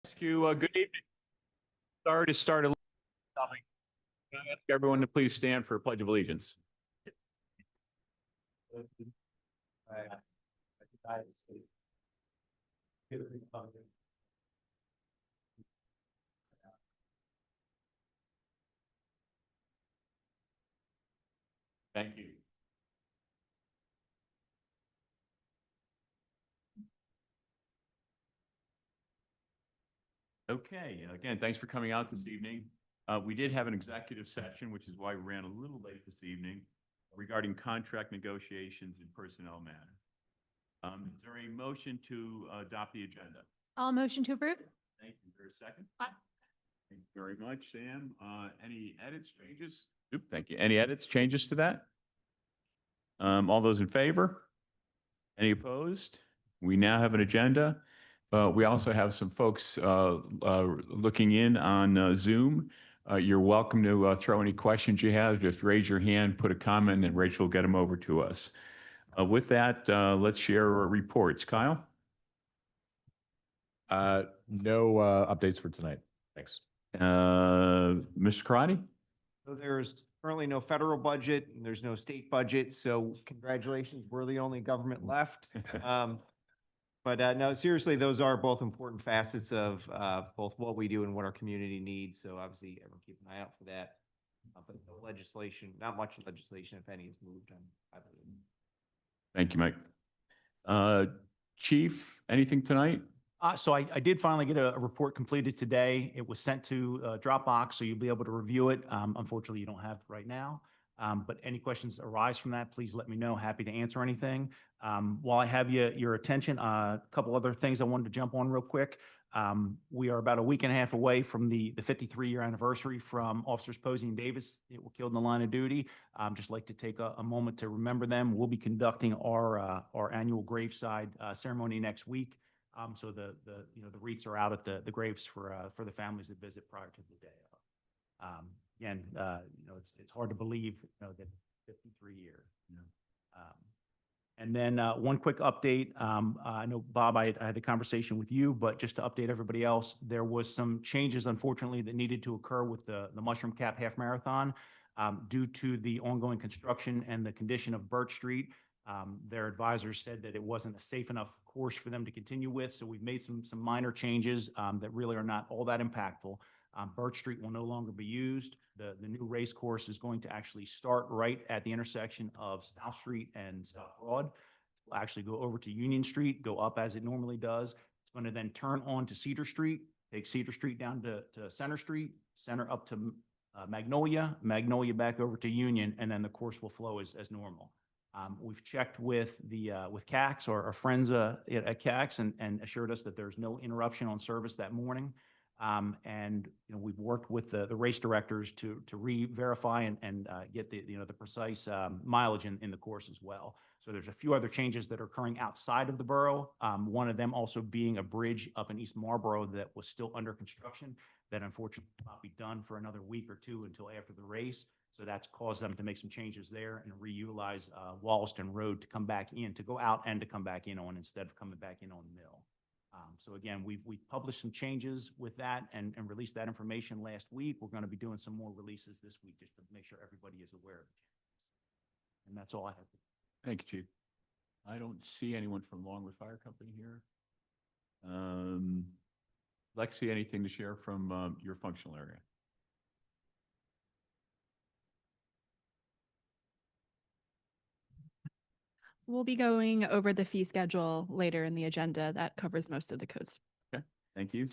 Ask you good evening. Sorry to start a little topic. Can I ask everyone to please stand for a pledge of allegiance? Thank you. Okay, again, thanks for coming out this evening. We did have an executive session, which is why we ran a little late this evening, regarding contract negotiations and personnel matter. Is there a motion to adopt the agenda? I'll motion to approve. Thank you. Is there a second? Thank you very much, Sam. Any edits, changes? Oop, thank you. Any edits, changes to that? All those in favor? Any opposed? We now have an agenda. We also have some folks looking in on Zoom. You're welcome to throw any questions you have. Just raise your hand, put a comment, and Rachel will get them over to us. With that, let's share our reports. Kyle? No updates for tonight. Thanks. Mr. Karate? So there's currently no federal budget and there's no state budget. So congratulations, we're the only government left. But no, seriously, those are both important facets of both what we do and what our community needs. So obviously, everyone keep an eye out for that. But no legislation, not much legislation, if any, is moved on, I believe. Thank you, Mike. Chief, anything tonight? So I did finally get a report completed today. It was sent to Dropbox, so you'll be able to review it. Unfortunately, you don't have it right now. But any questions arise from that, please let me know. Happy to answer anything. While I have your attention, a couple other things I wanted to jump on real quick. We are about a week and a half away from the 53-year anniversary from Officers Posey and Davis that were killed in the line of duty. Just like to take a moment to remember them. We'll be conducting our annual graveside ceremony next week. So the wreaths are out at the graves for the families that visit prior to the day. Again, it's hard to believe that 53 years. And then one quick update. I know, Bob, I had a conversation with you, but just to update everybody else, there was some changes, unfortunately, that needed to occur with the Mushroom Cap Half Marathon due to the ongoing construction and the condition of Birch Street. Their advisors said that it wasn't a safe enough course for them to continue with, so we've made some minor changes that really are not all that impactful. Birch Street will no longer be used. The new race course is going to actually start right at the intersection of South Street and South Broad. It'll actually go over to Union Street, go up as it normally does. It's going to then turn on to Cedar Street, take Cedar Street down to Center Street, Center up to Magnolia, Magnolia back over to Union, and then the course will flow as normal. We've checked with CAX, or our friends at CAX, and assured us that there's no interruption on service that morning. And we've worked with the race directors to re-verify and get the precise mileage in the course as well. So there's a few other changes that are occurring outside of the borough. One of them also being a bridge up in East Marlboro that was still under construction that unfortunately will not be done for another week or two until after the race. So that's caused them to make some changes there and reutilize Wollaston Road to come back in, to go out and to come back in on instead of coming back in on Mill. So again, we've published some changes with that and released that information last week. We're going to be doing some more releases this week just to make sure everybody is aware of it. And that's all I have. Thank you, Chief. I don't see anyone from Longwood Fire Company here. Lexi, anything to share from your functional area? We'll be going over the fee schedule later in the agenda. That covers most of the codes. Okay, thank you.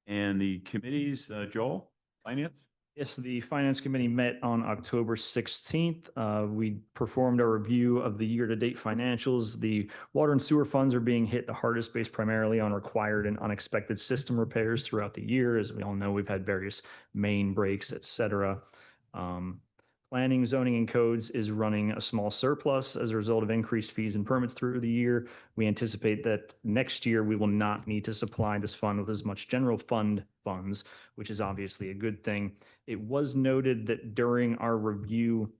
And the committees, Joel, Finance? Yes, the Finance Committee met on October 16th. We performed a review of the year-to-date financials. The water and sewer funds are being hit the hardest based primarily on required and unexpected system repairs throughout the year. As we all know, we've had various main breaks, et cetera. Planning, zoning, and codes is running a small surplus as a result of increased fees and permits through the year. We anticipate that next year we will not need to supply this fund with as much general fund funds, which is obviously a good thing. It was noted that during our review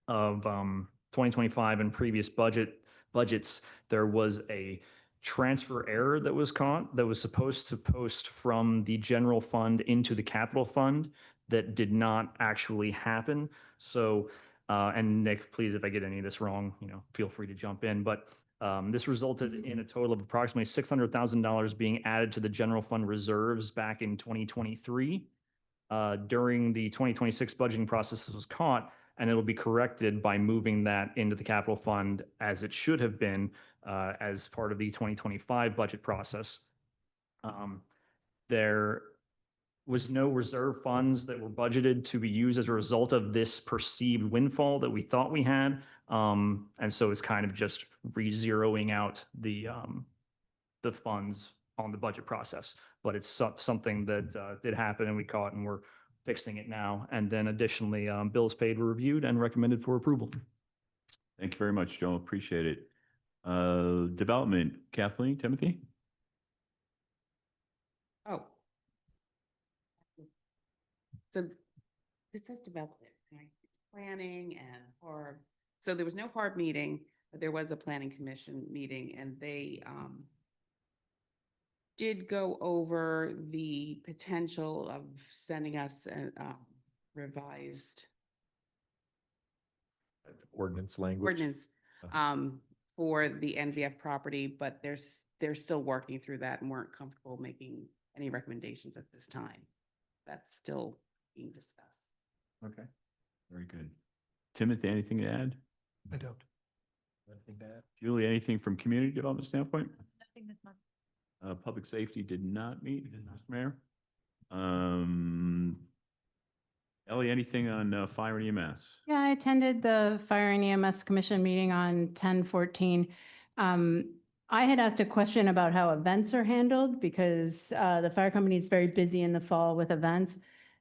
of 2025 and previous budgets, there was a transfer error that was caught that was supposed to post from the general fund into the capital fund that did not actually happen. So, and Nick, please, if I get any of this wrong, feel free to jump in. But this resulted in a total of approximately $600,000 being added to the general fund reserves back in 2023. During the 2026 budgeting process, this was caught, and it'll be corrected by moving that into the capital fund as it should have been as part of the 2025 budget process. There was no reserve funds that were budgeted to be used as a result of this perceived windfall that we thought we had. And so it's kind of just re-zeroing out the funds on the budget process. But it's something that did happen and we caught, and we're fixing it now. And then additionally, bills paid were reviewed and recommended for approval. Thank you very much, Joe. Appreciate it. Development, Kathleen, Timothy? Oh. So this says development, right? It's planning and hard. So there was no hard meeting, but there was a planning commission meeting, and they did go over the potential of sending us a revised Ordinance language. ordinance for the NVF property, but they're still working through that and weren't comfortable making any recommendations at this time. That's still being discussed. Okay. Very good. Timothy, anything to add? I don't. Anything to add? Julie, anything from community development standpoint? Nothing this month. Public safety did not meet, Mr. Mayor. Ellie, anything on fire and EMS? Yeah, I attended the Fire and EMS Commission meeting on 10/14. I had asked a question about how events are handled because the fire company is very busy in the fall with events.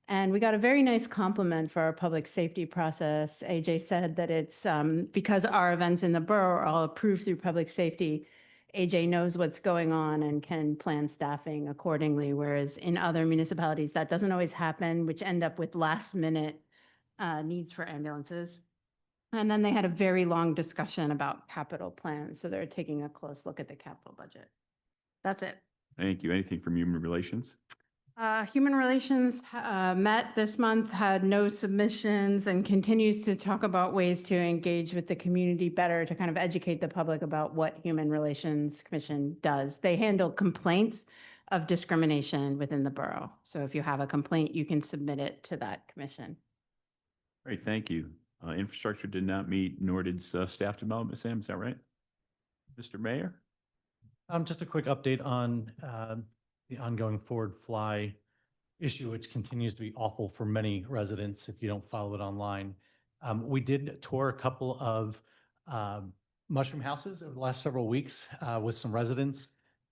And we got a very nice compliment for our public safety process. AJ said that it's because our events in the borough are all approved through public safety, AJ knows what's going on and can plan staffing accordingly, whereas in other municipalities, that doesn't always happen, which end up with last minute needs for ambulances. And then they had a very long discussion about capital plans, so they're taking a close look at the capital budget. That's it. Thank you. Anything from human relations? Human Relations met this month, had no submissions, and continues to talk about ways to engage with the community better to kind of educate the public about what Human Relations Commission does. They handle complaints of discrimination within the borough. So if you have a complaint, you can submit it to that commission. Great, thank you. Infrastructure did not meet, nor did staff development. Sam, is that right? Mr. Mayor? Just a quick update on the ongoing Ford Fly issue, which continues to be awful for many residents if you don't follow it online. We did tour a couple of mushroom houses over the last several weeks with some residents,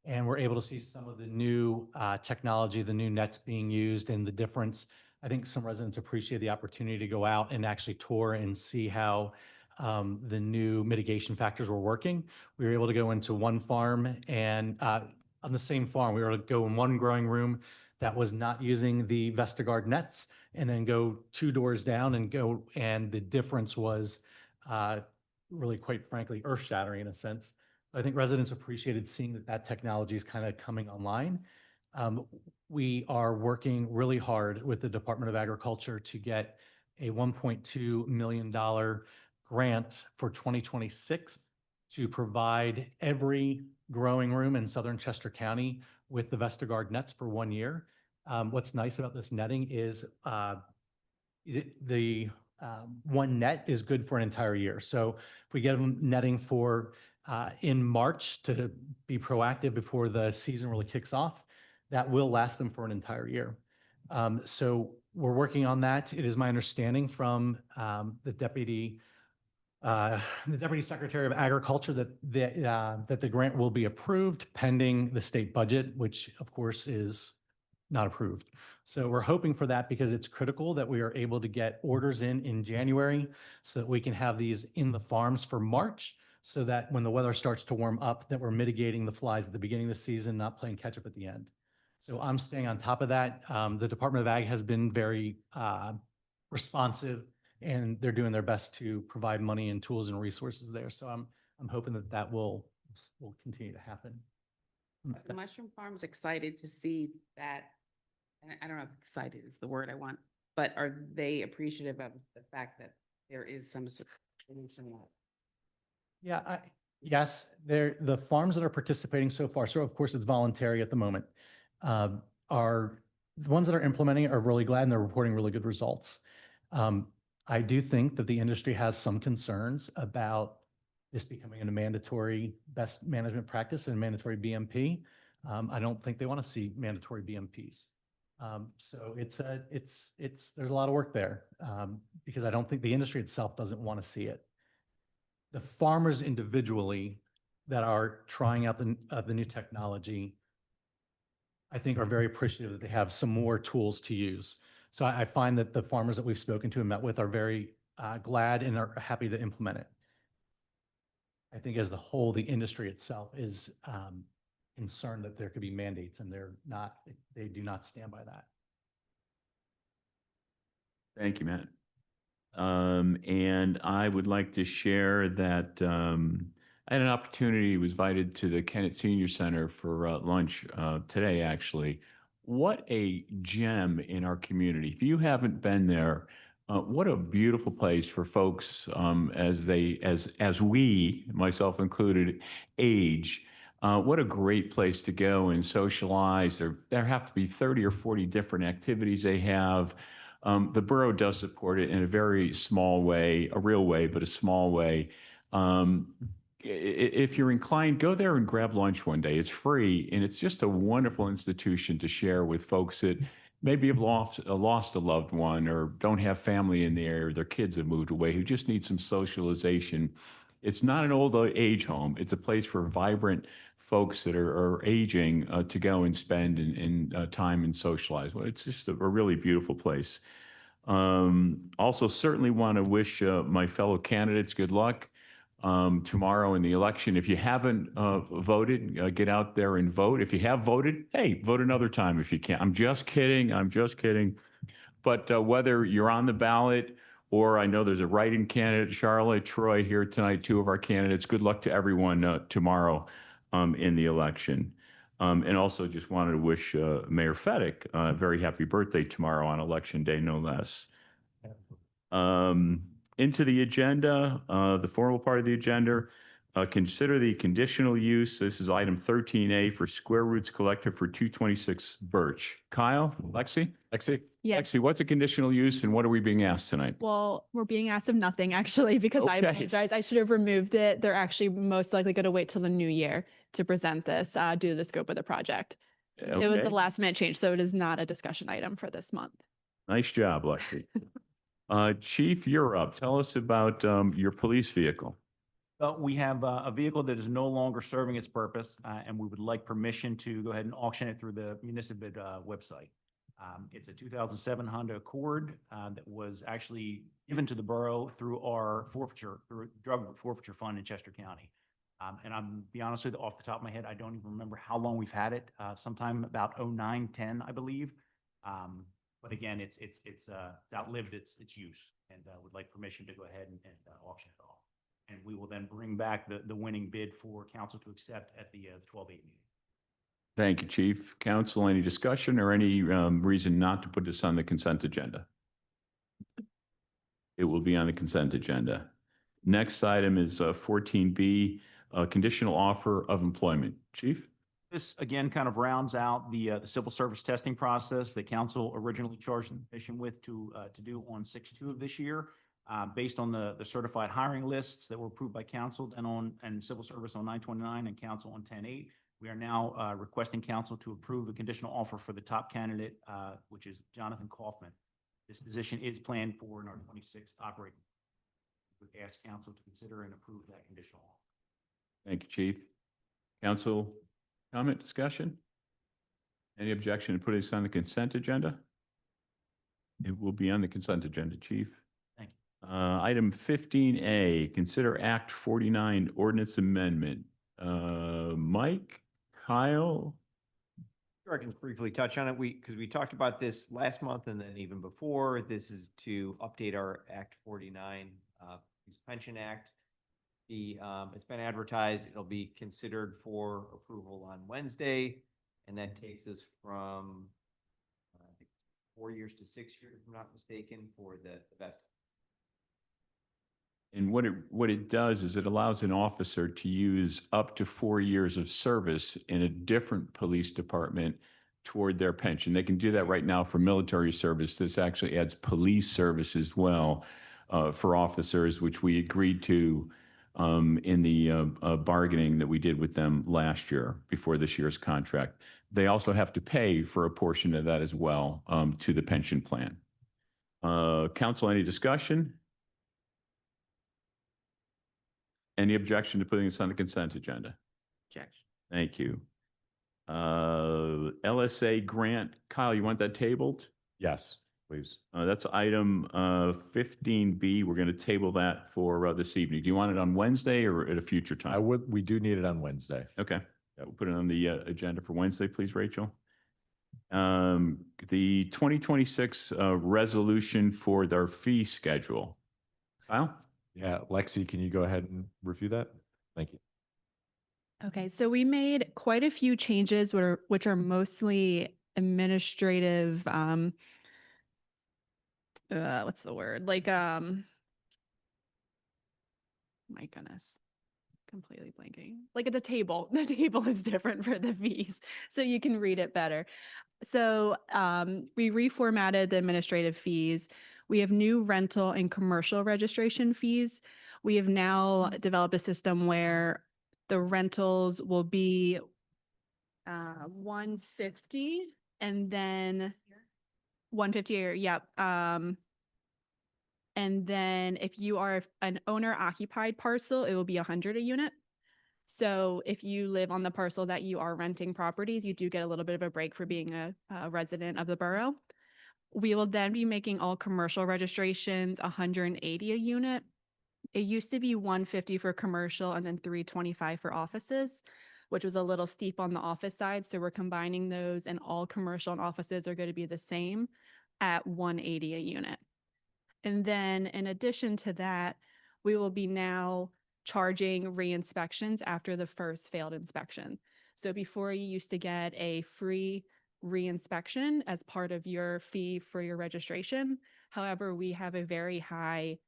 and we're able to see some of the new technology, the new nets being used, and the difference. I think some residents appreciate the opportunity to go out and actually tour and see how the new mitigation factors were working. We were able to go into one farm, and on the same farm, we were able to go in one growing room that was not using the Vestergaard nets, and then go 2 doors down and the difference was really, quite frankly, earth-shattering in a sense. I think residents appreciated seeing that technology is kind of coming online. We are working really hard with the Department of Agriculture to get a $1.2 million grant for 2026 to provide every growing room in southern Chester County with the Vestergaard nets for 1 year. What's nice about this netting is the one net is good for an entire year. So if we get them netting for in March to be proactive before the season really kicks off, that will last them for an entire year. So we're working on that. It is my understanding from the Deputy Secretary of Agriculture that the grant will be approved pending the state budget, which of course is not approved. So we're hoping for that because it's critical that we are able to get orders in January so that we can have these in the farms for March, so that when the weather starts to warm up, that we're mitigating the flies at the beginning of the season, not playing catch up at the end. So I'm staying on top of that. The Department of Ag has been very responsive, and they're doing their best to provide money and tools and resources there. So I'm hoping that will continue to happen. Are the mushroom farms excited to see that? And I don't know if excited is the word I want, but are they appreciative of the fact that there is some sort of solution? Yeah, yes, the farms that are participating so far, so of course it's voluntary at the moment, are, the ones that are implementing it are really glad and they're reporting really good results. I do think that the industry has some concerns about this becoming a mandatory best management practice and mandatory BMP. I don't think they want to see mandatory BMPs. So there's a lot of work there, because I don't think the industry itself doesn't want to see it. The farmers individually that are trying out the new technology, I think are very appreciative that they have some more tools to use. So I find that the farmers that we've spoken to and met with are very glad and are happy to implement it. I think as the whole, the industry itself is concerned that there could be mandates, and they do not stand by that. Thank you, Matt. And I would like to share that I had an opportunity, was invited to the Kennett Senior Center for lunch today, actually. What a gem in our community. If you haven't been there, what a beautiful place for folks as we, myself included, age. What a great place to go and socialize. There have to be 30 or 40 different activities they have. The borough does support it in a very small way, a real way, but a small way. If you're inclined, go there and grab lunch one day. It's free, and it's just a wonderful institution to share with folks that maybe have lost a loved one or don't have family in the area, their kids have moved away, who just need some socialization. It's not an old age home. It's a place for vibrant folks that are aging to go and spend in time and socialize. Well, it's just a really beautiful place. Also, certainly want to wish my fellow candidates good luck tomorrow in the election. If you haven't voted, get out there and vote. If you have voted, hey, vote another time if you can. I'm just kidding. I'm just kidding. But whether you're on the ballot or I know there's a write-in candidate, Charlotte, Troy here tonight, two of our candidates. Good luck to everyone tomorrow in the election. And also just wanted to wish Mayor Fedek a very happy birthday tomorrow on Election Day, no less. Into the agenda, the formal part of the agenda, consider the conditional use. This is item 13A for Square Roots Collective for 226 Birch. Kyle, Lexi? Yes. Lexi, what's a conditional use and what are we being asked tonight? Well, we're being asked of nothing actually, because I Okay. apologize. I should have removed it. They're actually most likely going to wait till the new year to present this due to the scope of the project. It was Okay. the last minute change, so it is not a discussion item for this month. Nice job, Lexi. Chief, you're up. Tell us about your police vehicle. We have a vehicle that is no longer serving its purpose, and we would like permission to go ahead and auction it through the municipal website. It's a 2007 Honda Accord that was actually given to the borough through our drug forfeiture fund in Chester County. And I'm be honest with you, off the top of my head, I don't even remember how long we've had it. Sometime about 09, 10, I believe. But again, it's outlived its use, and would like permission to go ahead and auction it off. And we will then bring back the winning bid for council to accept at the 12/8 meeting. Thank you, Chief. Council, any discussion or any reason not to put this on the consent agenda? It will be on the consent agenda. Next item is 14B, conditional offer of employment. Chief? This again kind of rounds out the civil service testing process that council originally charged the commission with to do on 6/2 of this year. Based on the certified hiring lists that were approved by council and civil service on 9/29 and council on 10/8. We are now requesting council to approve a conditional offer for the top candidate, which is Jonathan Kaufman. This position is planned for in our 26th operating. We would ask council to consider and approve that conditional offer. Thank you, Chief. Council, comment, discussion? Any objection to putting this on the consent agenda? It will be on the consent agenda, Chief. Thank you. Item 15A, consider Act 49 ordinance amendment. Mike, Kyle? Sure, I can briefly touch on it. Because we talked about this last month and then even before. This is to update our Act 49, Pension Act. It's been advertised, it'll be considered for approval on Wednesday, and that takes us from, I think, 4 years to 6 years, if I'm not mistaken, for the vesting. And what it does is it allows an officer to use up to 4 years of service in a different police department toward their pension. They can do that right now for military service. This actually adds police service as well for officers, which we agreed to in the bargaining that we did with them last year before this year's contract. They also have to pay for a portion of that as well to the pension plan. Council, any discussion? Any objection to putting this on the consent agenda? Objection. Thank you. LSA grant, Kyle, you want that tabled? Yes, please. That's item 15B. We're going to table that for this evening. Do you want it on Wednesday or at a future time? We do need it on Wednesday. Okay. Yeah, we'll put it on the agenda for Wednesday, please, Rachel. The 2026 resolution for their fee schedule. Kyle? Yeah, Lexi, can you go ahead and review that? Thank you. Okay, so we made quite a few changes which are mostly administrative, what's the word? Like, my goodness, completely blanking. Like at the table is different for the fees, so you can read it better. So we reformatted the administrative fees. We have new rental and commercial registration fees. We have now developed a system where the rentals will be 150 and then 150 or yep. And then if you are an owner occupied parcel, it will be 100 a unit. So if you live on the parcel that you are renting properties, you do get a little bit of a break for being a resident of the borough. We will then be making all commercial registrations 180 a unit. It used to be 150 for commercial and then 325 for offices, which was a little steep on the office side. So we're combining those, and all commercial and offices are going to be the same at 180 a unit. And then in addition to that, we will be now charging re-inspections after the first failed inspection. So before, you used to get a free re-inspection as part of your fee for your registration. However, we have a very high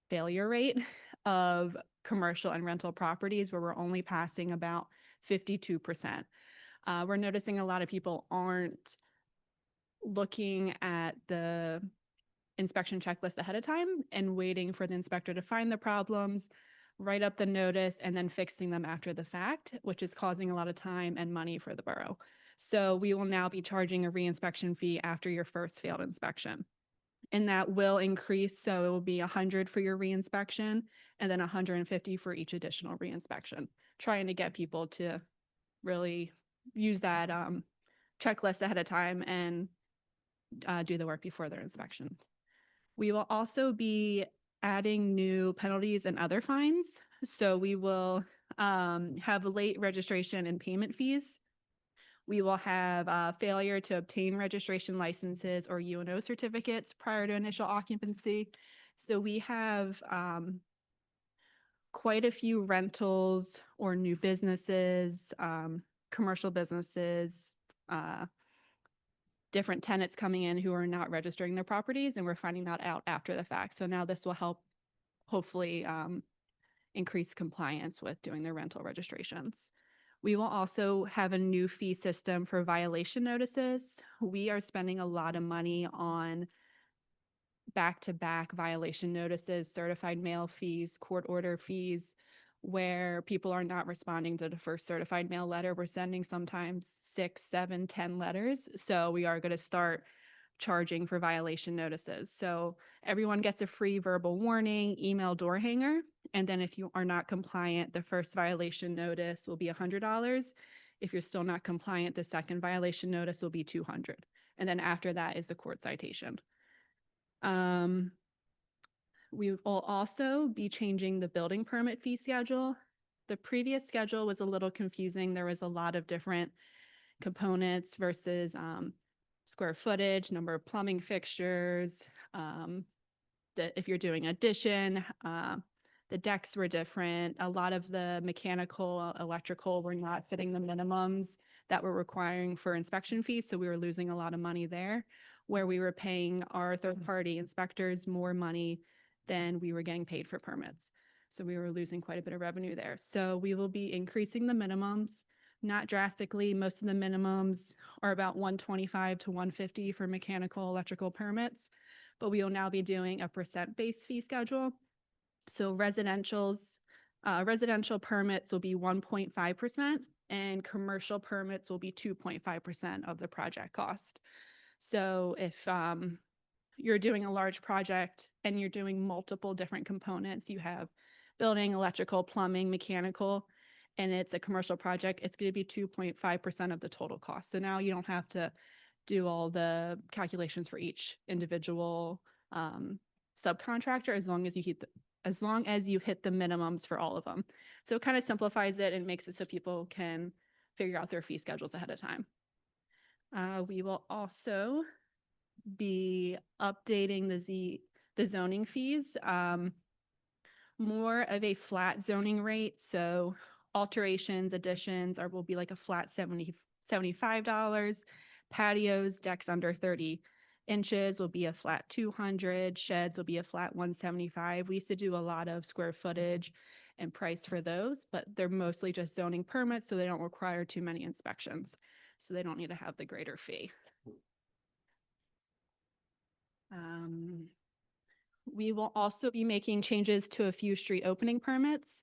failure rate of commercial and rental properties where we're only passing about 52%. We're noticing a lot of people aren't looking at the inspection checklist ahead of time and waiting for the inspector to find the problems, write up the notice, and then fixing them after the fact, which is causing a lot of time and money for the borough. So we will now be charging a re-inspection fee after your first failed inspection. And that will increase, so it will be 100 for your re-inspection and then 150 for each additional re-inspection, trying to get people to really use that checklist ahead of time and do the work before their inspection. We will also be adding new penalties and other fines. So we will have late registration and payment fees. We will have failure to obtain registration licenses or UNO certificates prior to initial occupancy. So we have quite a few rentals or new businesses, commercial businesses, different tenants coming in who are not registering their properties, and we're finding that out after the fact. So now this will help hopefully increase compliance with doing their rental registrations. We will also have a new fee system for violation notices. We are spending a lot of money on back-to-back violation notices, certified mail fees, court order fees, where people are not responding to the first certified mail letter. We're sending sometimes 6, 7, 10 letters. So we are going to start charging for violation notices. So everyone gets a free verbal warning, email door hanger. And then if you are not compliant, the first violation notice will be $100. If you're still not compliant, the second violation notice will be $200. And then after that is the court citation. We will also be changing the building permit fee schedule. The previous schedule was a little confusing. There was a lot of different components versus square footage, number of plumbing fixtures, if you're doing addition, The decks were different. A lot of the mechanical, electrical were not fitting the minimums that we're requiring for inspection fees, so we were losing a lot of money there, where we were paying our third-party inspectors more money than we were getting paid for permits. So we were losing quite a bit of revenue there. So we will be increasing the minimums, not drastically. Most of the minimums are about 125 to 150 for mechanical, electrical permits, but we will now be doing a percent-based fee schedule. So residential permits will be 1.5% and commercial permits will be 2.5% of the project cost. So if you're doing a large project and you're doing multiple different components, you have building, electrical, plumbing, mechanical, and it's a commercial project, it's going to be 2.5% of the total cost. So now you don't have to do all the calculations for each individual subcontractor as long as you hit the minimums for all of them. So it kind of simplifies it and makes it so people can figure out their fee schedules ahead of time. We will also be updating the zoning fees, more of a flat zoning rate. So alterations, additions will be like a flat $75. Patios, decks under 30 inches will be a flat 200. Sheds will be a flat 175. We used to do a lot of square footage and price for those, but they're mostly just zoning permits, so they don't require too many inspections. So they don't need to have the greater fee. We will also be making changes to a few street opening permits.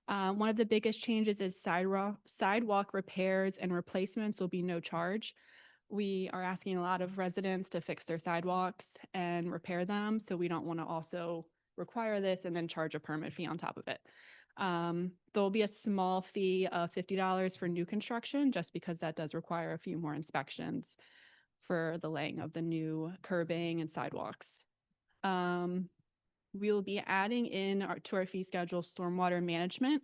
One of the biggest changes is sidewalk repairs and replacements will be no charge. We are asking a lot of residents to fix their sidewalks and repair them, so we don't want to also require this and then charge a permit fee on top of it. There'll be a small fee of $50 for new construction, just because that does require a few more inspections for the laying of the new curbing and sidewalks. We'll be adding in to our fee schedule stormwater management.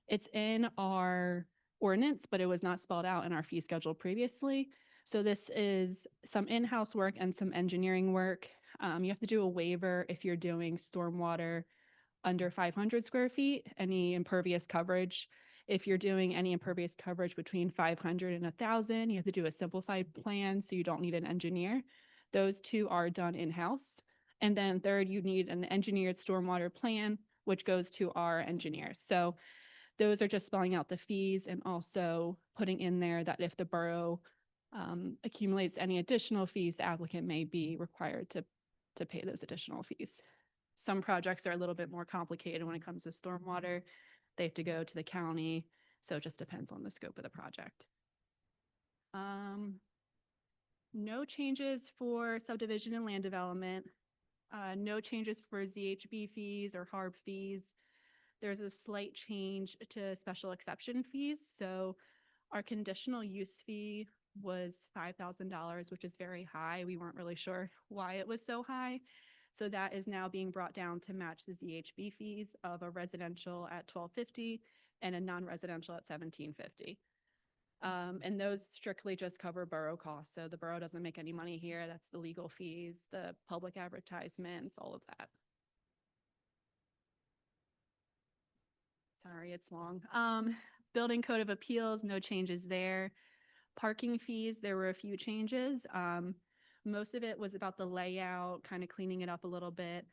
It's in our ordinance, but it was not spelled out in our fee schedule previously. So this is some in-house work and some engineering work. You have to do a waiver if you're doing stormwater under 500 square feet, any impervious coverage. If you're doing any impervious coverage between 500 and 1,000, you have to do a simplified plan, so you don't need an engineer. Those two are done in-house. And then third, you need an engineered stormwater plan, which goes to our engineers. So those are just spelling out the fees and also putting in there that if the borough accumulates any additional fees, the applicant may be required to pay those additional fees. Some projects are a little bit more complicated when it comes to stormwater. They have to go to the county, so it just depends on the scope of the project. No changes for subdivision and land development. No changes for ZHB fees or HARB fees. There's a slight change to special exception fees. So our conditional use fee was $5,000, which is very high. We weren't really sure why it was so high. So that is now being brought down to match the ZHB fees of a residential at $1,250 and a non-residential at $1,750. And those strictly just cover borough costs. So the borough doesn't make any money here. That's the legal fees, the public advertisements, all of that. Sorry, it's long. Building Code of Appeals, no changes there. Parking fees, there were a few changes. Most of it was about the layout, kind of cleaning it up a little bit.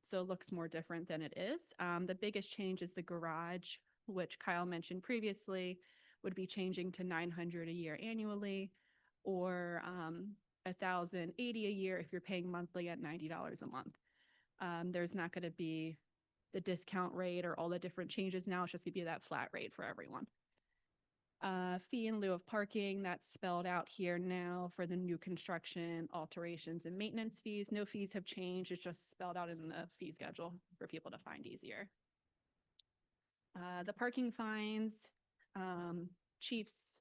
So it looks more different than it is. The biggest change is the garage, which Kyle mentioned previously, would be changing to $900 a year annually, or $1,080 a year if you're paying monthly at $90 a month. There's not going to be the discount rate or all the different changes now. It's just going to be that flat rate for everyone. Fee in lieu of parking, that's spelled out here now for the new construction, alterations, and maintenance fees. No fees have changed. It's just spelled out in the fee schedule for people to find easier. The parking fines, Chief's,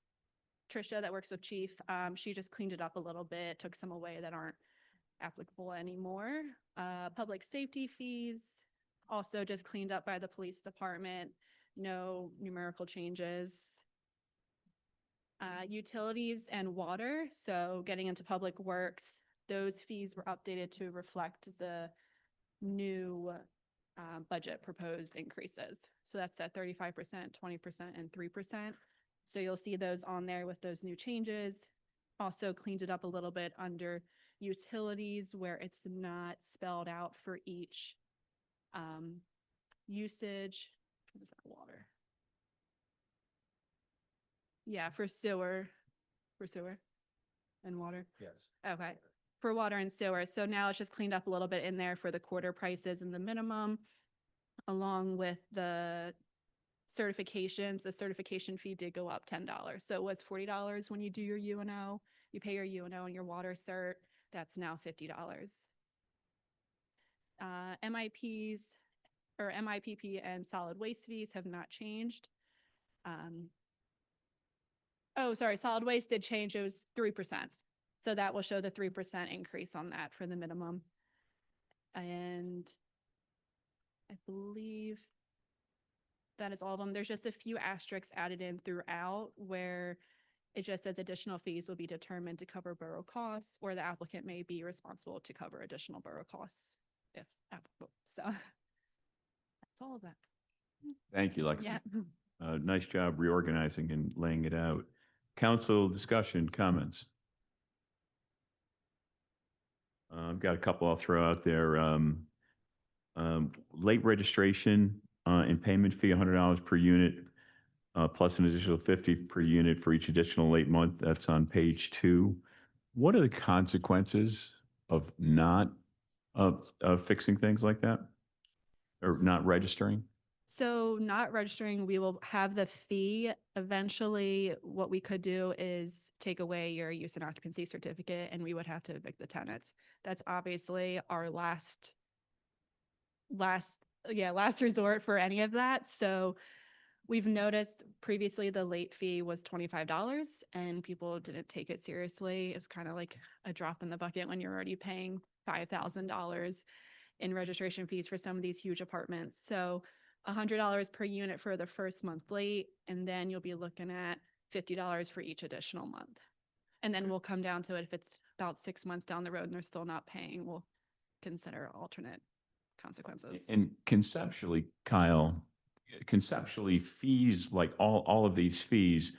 Trisha that works with Chief, she just cleaned it up a little bit, took some away that aren't applicable anymore. Public safety fees, also just cleaned up by the police department. No numerical changes. Utilities and water, so getting into public works, those fees were updated to reflect the new budget proposed increases. So that's at 35%, 20%, and 3%. So you'll see those on there with those new changes. Also cleaned it up a little bit under utilities where it's not spelled out for each usage. What is that, water? Yeah, for sewer and water. Yes. Okay, for water and sewer. So now it's just cleaned up a little bit in there for the quarter prices and the minimum, along with the certifications. The certification fee did go up $10. So it was $40 when you do your UNO. You pay your UNO and your water cert. That's now $50. MIPs or MIPP and solid waste fees have not changed. Oh, sorry, solid waste did change. It was 3%. So that will show the 3% increase on that for the minimum. And I believe that is all of them. There's just a few asterisks added in throughout where it just says additional fees will be determined to cover borough costs, or the applicant may be responsible to cover additional borough costs if applicable. So that's all of that. Thank you, Lexi. Yeah. Nice job reorganizing and laying it out. Council discussion, comments? I've got a couple I'll throw out there. Late registration and payment fee, $100 per unit, plus an additional 50 per unit for each additional late month. That's on page 2. What are the consequences of not fixing things like that, or not registering? So not registering, we will have the fee. Eventually, what we could do is take away your use and occupancy certificate, and we would have to evict the tenants. That's obviously our last resort for any of that. So we've noticed previously the late fee was $25 and people didn't take it seriously. It was kind of like a drop in the bucket when you're already paying $5,000 in registration fees for some of these huge apartments. So $100 per unit for the first month late, and then you'll be looking at $50 for each additional month. And then we'll come down to it if it's about 6 months down the road and they're still not paying, we'll consider alternate consequences. And conceptually, Kyle, fees, like all of these fees,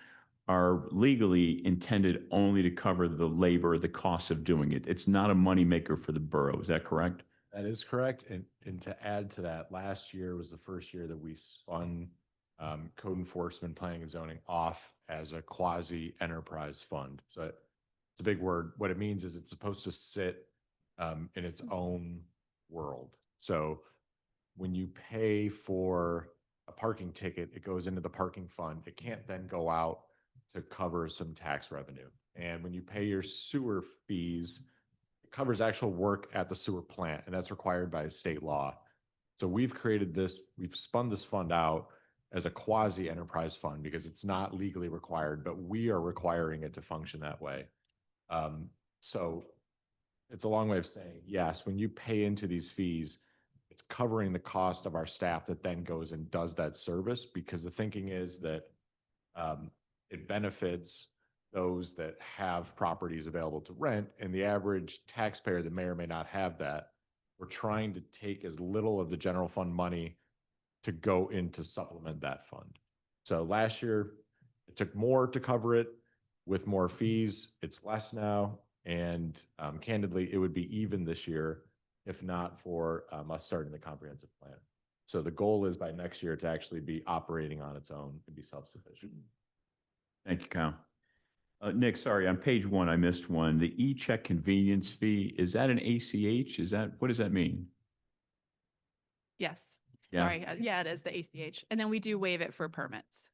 are legally intended only to cover the labor, the cost of doing it. It's not a moneymaker for the borough. Is that correct? That is correct. And to add to that, last year was the first year that we spun code enforcement, planning and zoning off as a quasi enterprise fund. So it's a big word. What it means is it's supposed to sit in its own world. So when you pay for a parking ticket, it goes into the parking fund. It can't then go out to cover some tax revenue. And when you pay your sewer fees, covers actual work at the sewer plant, and that's required by state law. So we've spun this fund out as a quasi enterprise fund because it's not legally required, but we are requiring it to function that way. So it's a long way of saying, yes, when you pay into these fees, it's covering the cost of our staff that then goes and does that service, because the thinking is that it benefits those that have properties available to rent, and the average taxpayer that may or may not have that. We're trying to take as little of the general fund money to go in to supplement that fund. So last year, it took more to cover it with more fees. It's less now. And candidly, it would be even this year if not for us starting the comprehensive plan. So the goal is by next year to actually be operating on its own and be self-sufficient. Thank you, Kyle. Nick, sorry, on page 1, I missed one. The e-check convenience fee, is that an ACH? What does that mean? Yes. Yeah. Sorry. Yeah, it is the ACH. And then we do waive it for permits.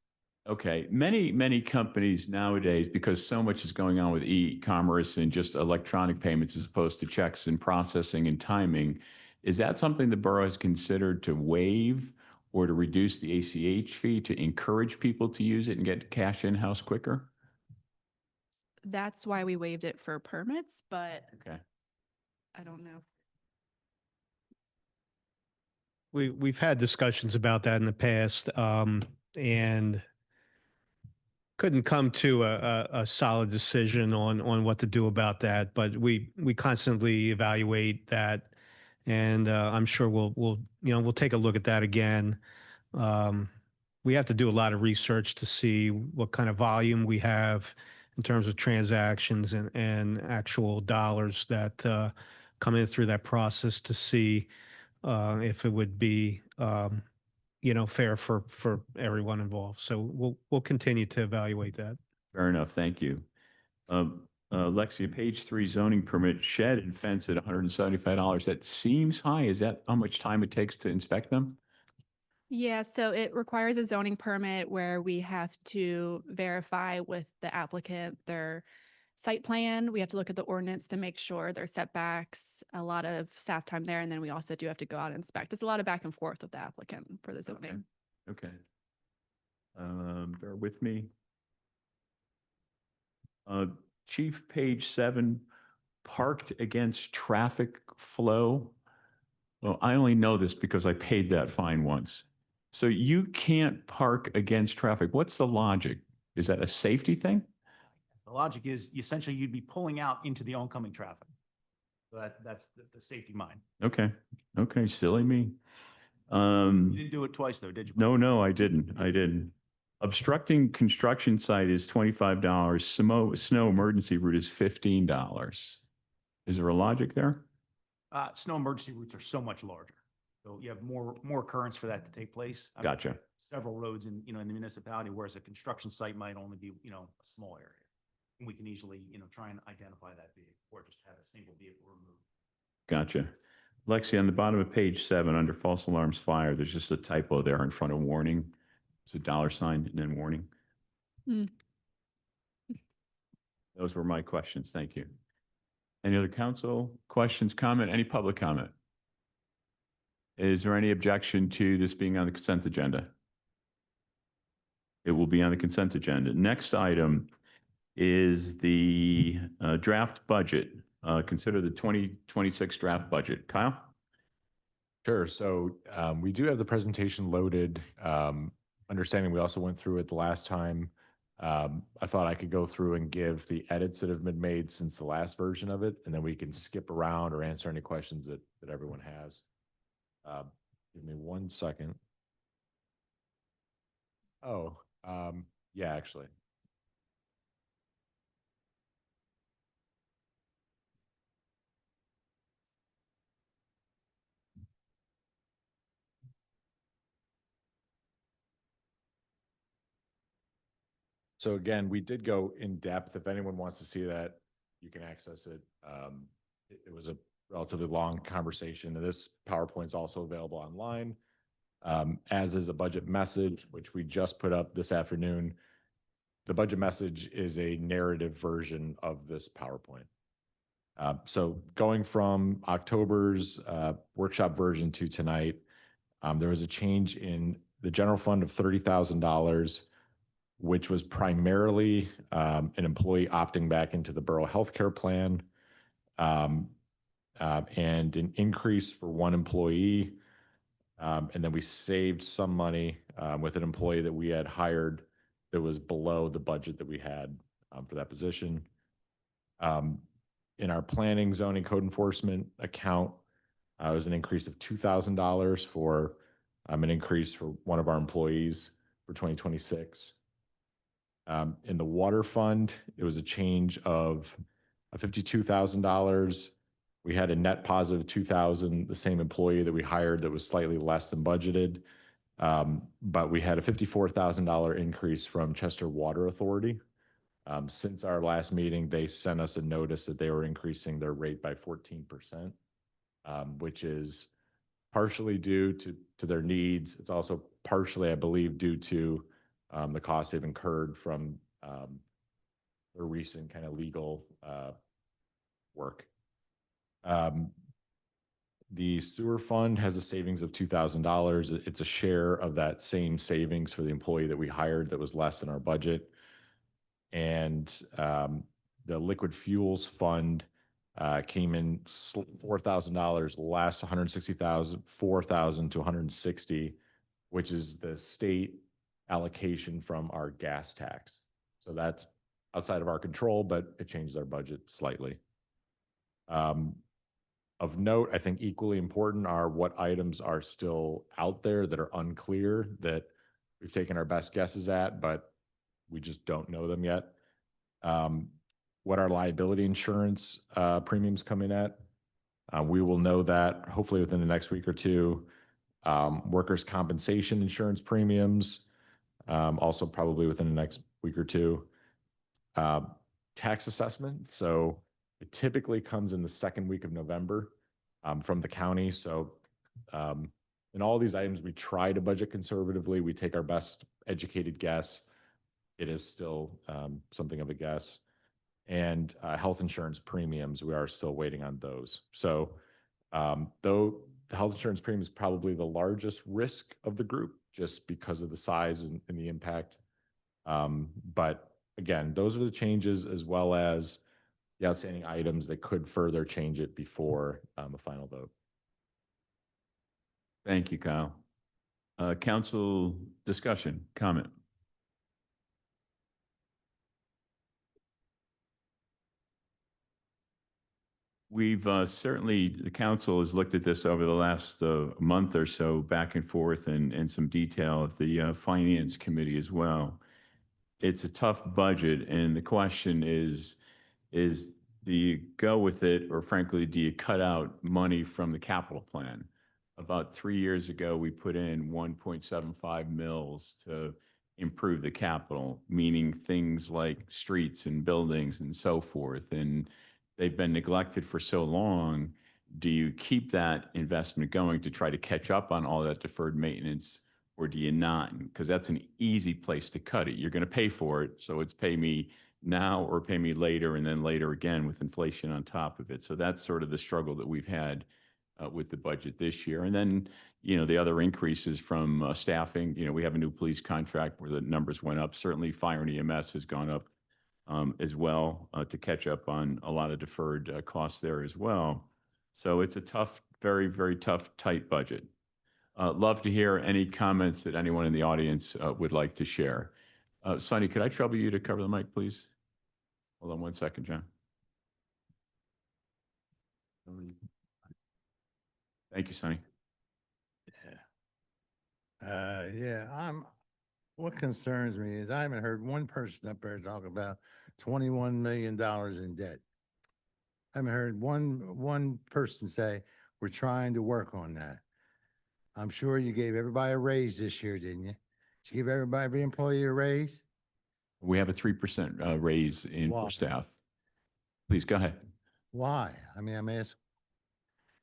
Okay. Many companies nowadays, because so much is going on with e-commerce and just electronic payments as opposed to checks and processing and timing, is that something the borough has considered to waive or to reduce the ACH fee to encourage people to use it and get cash in-house quicker? That's why we waived it for permits, but Okay. I don't know. We've had discussions about that in the past, and couldn't come to a solid decision on what to do about that. But we constantly evaluate that, and I'm sure we'll we'll take a look at that again. We have to do a lot of research to see what kind of volume we have in terms of transactions and actual dollars that come in through that process to see if it would be, fair for everyone involved. So we'll continue to evaluate that. Fair enough. Thank you. Lexi, page 3 zoning permit, shed and fence at $175. That seems high. Is that how much time it takes to inspect them? Yeah, so it requires a zoning permit where we have to verify with the applicant their site plan. We have to look at the ordinance to make sure their setbacks, a lot of staff time there. And then we also do have to go out and inspect. It's a lot of back and forth with the applicant for the zoning. Okay. Bear with me. Chief, page 7, parked against traffic flow. Well, I only know this because I paid that fine once. So you can't park against traffic. What's the logic? Is that a safety thing? The logic is essentially you'd be pulling out into the oncoming traffic. So that's the safety mind. Okay. Okay. Silly me. You didn't do it twice though, did you? No, I didn't. Obstructing construction site is $25. Snow emergency route is $15. Is there a logic there? Snow emergency routes are so much larger. So you have more occurrence for that to take place. I mean, Gotcha. several roads in the municipality, whereas a construction site might only be, a small area. And we can easily, try and identify that vehicle or just have a single vehicle removed. Gotcha. Lexi, on the bottom of page 7, under false alarms fire, there's just a typo there in front of warning. It's a $sign and then warning. Hmm. Those were my questions. Thank you. Any other council questions, comment, any public comment? Is there any objection to this being on the consent agenda? It will be on the consent agenda. Next item is the draft budget. Consider the 2026 draft budget. Kyle? Sure. So we do have the presentation loaded. Understanding we also went through it the last time. I thought I could go through and give the edits that have been made since the last version of it, and then we can skip around or answer any questions that everyone has. Give me 1 second. Oh, yeah, actually. So again, we did go in depth. If anyone wants to see that, you can access it. It was a relatively long conversation. And this PowerPoint is also available online, as is a budget message, which we just put up this afternoon. The budget message is a narrative version of this PowerPoint. So going from October's workshop version to tonight, there was a change in the general fund of $30,000, which was primarily an employee opting back into the borough healthcare plan, and an increase for one employee. And then we saved some money with an employee that we had hired that was below the budget that we had for that position. In our planning, zoning, code enforcement account, it was an increase of $2,000 for an increase for one of our employees for 2026. In the water fund, it was a change of $52,000. We had a net positive 2,000, the same employee that we hired that was slightly less than budgeted. But we had a $54,000 increase from Chester Water Authority. Since our last meeting, they sent us a notice that they were increasing their rate by 14%, which is partially due to their needs. It's also partially, I believe, due to the costs they've incurred from their recent kind of legal work. The sewer fund has a savings of $2,000. It's a share of that same savings for the employee that we hired that was less than our budget. And the liquid fuels fund came in $4,000 less, $4,000 to $160,000, which is the state allocation from our gas tax. So that's outside of our control, but it changes our budget slightly. Of note, I think equally important are what items are still out there that are unclear, that we've taken our best guesses at, but we just don't know them yet. What our liability insurance premiums come in at. We will know that hopefully within the next week or two. Workers' compensation insurance premiums, also probably within the next week or two. Tax assessment, so it typically comes in the second week of November from the county. So in all these items, we try to budget conservatively. We take our best educated guess. It is still something of a guess. And health insurance premiums, we are still waiting on those. So though the health insurance premium is probably the largest risk of the group just because of the size and the impact. But again, those are the changes as well as the outstanding items that could further change it before a final vote. Thank you, Kyle. Council discussion, comment? We've certainly, the council has looked at this over the last month or so, back and forth and some detail of the finance committee as well. It's a tough budget, and the question is do you go with it, or frankly, do you cut out money from the capital plan? About 3 years ago, we put in 1.75 mils to improve the capital, meaning things like streets and buildings and so forth. And they've been neglected for so long. Do you keep that investment going to try to catch up on all that deferred maintenance, or do you not? Because that's an easy place to cut it. You're going to pay for it, so it's pay me now or pay me later, and then later again with inflation on top of it. So that's sort of the struggle that we've had with the budget this year. And then, the other increases from staffing. We have a new police contract where the numbers went up. Certainly fire and EMS has gone up as well to catch up on a lot of deferred costs there as well. So it's a tough, very, very tough, tight budget. Love to hear any comments that anyone in the audience would like to share. Sonny, could I trouble you to cover the mic, please? Hold on one second, John. Thank you, Sonny. What concerns me is I haven't heard one person up there talk about $21 million in debt. I haven't heard one person say, we're trying to work on that. I'm sure you gave everybody a raise this year, didn't you? Did you give every employee a raise? We have a 3% raise in Why? for staff. Please go ahead. Why? I mean, I'm asking.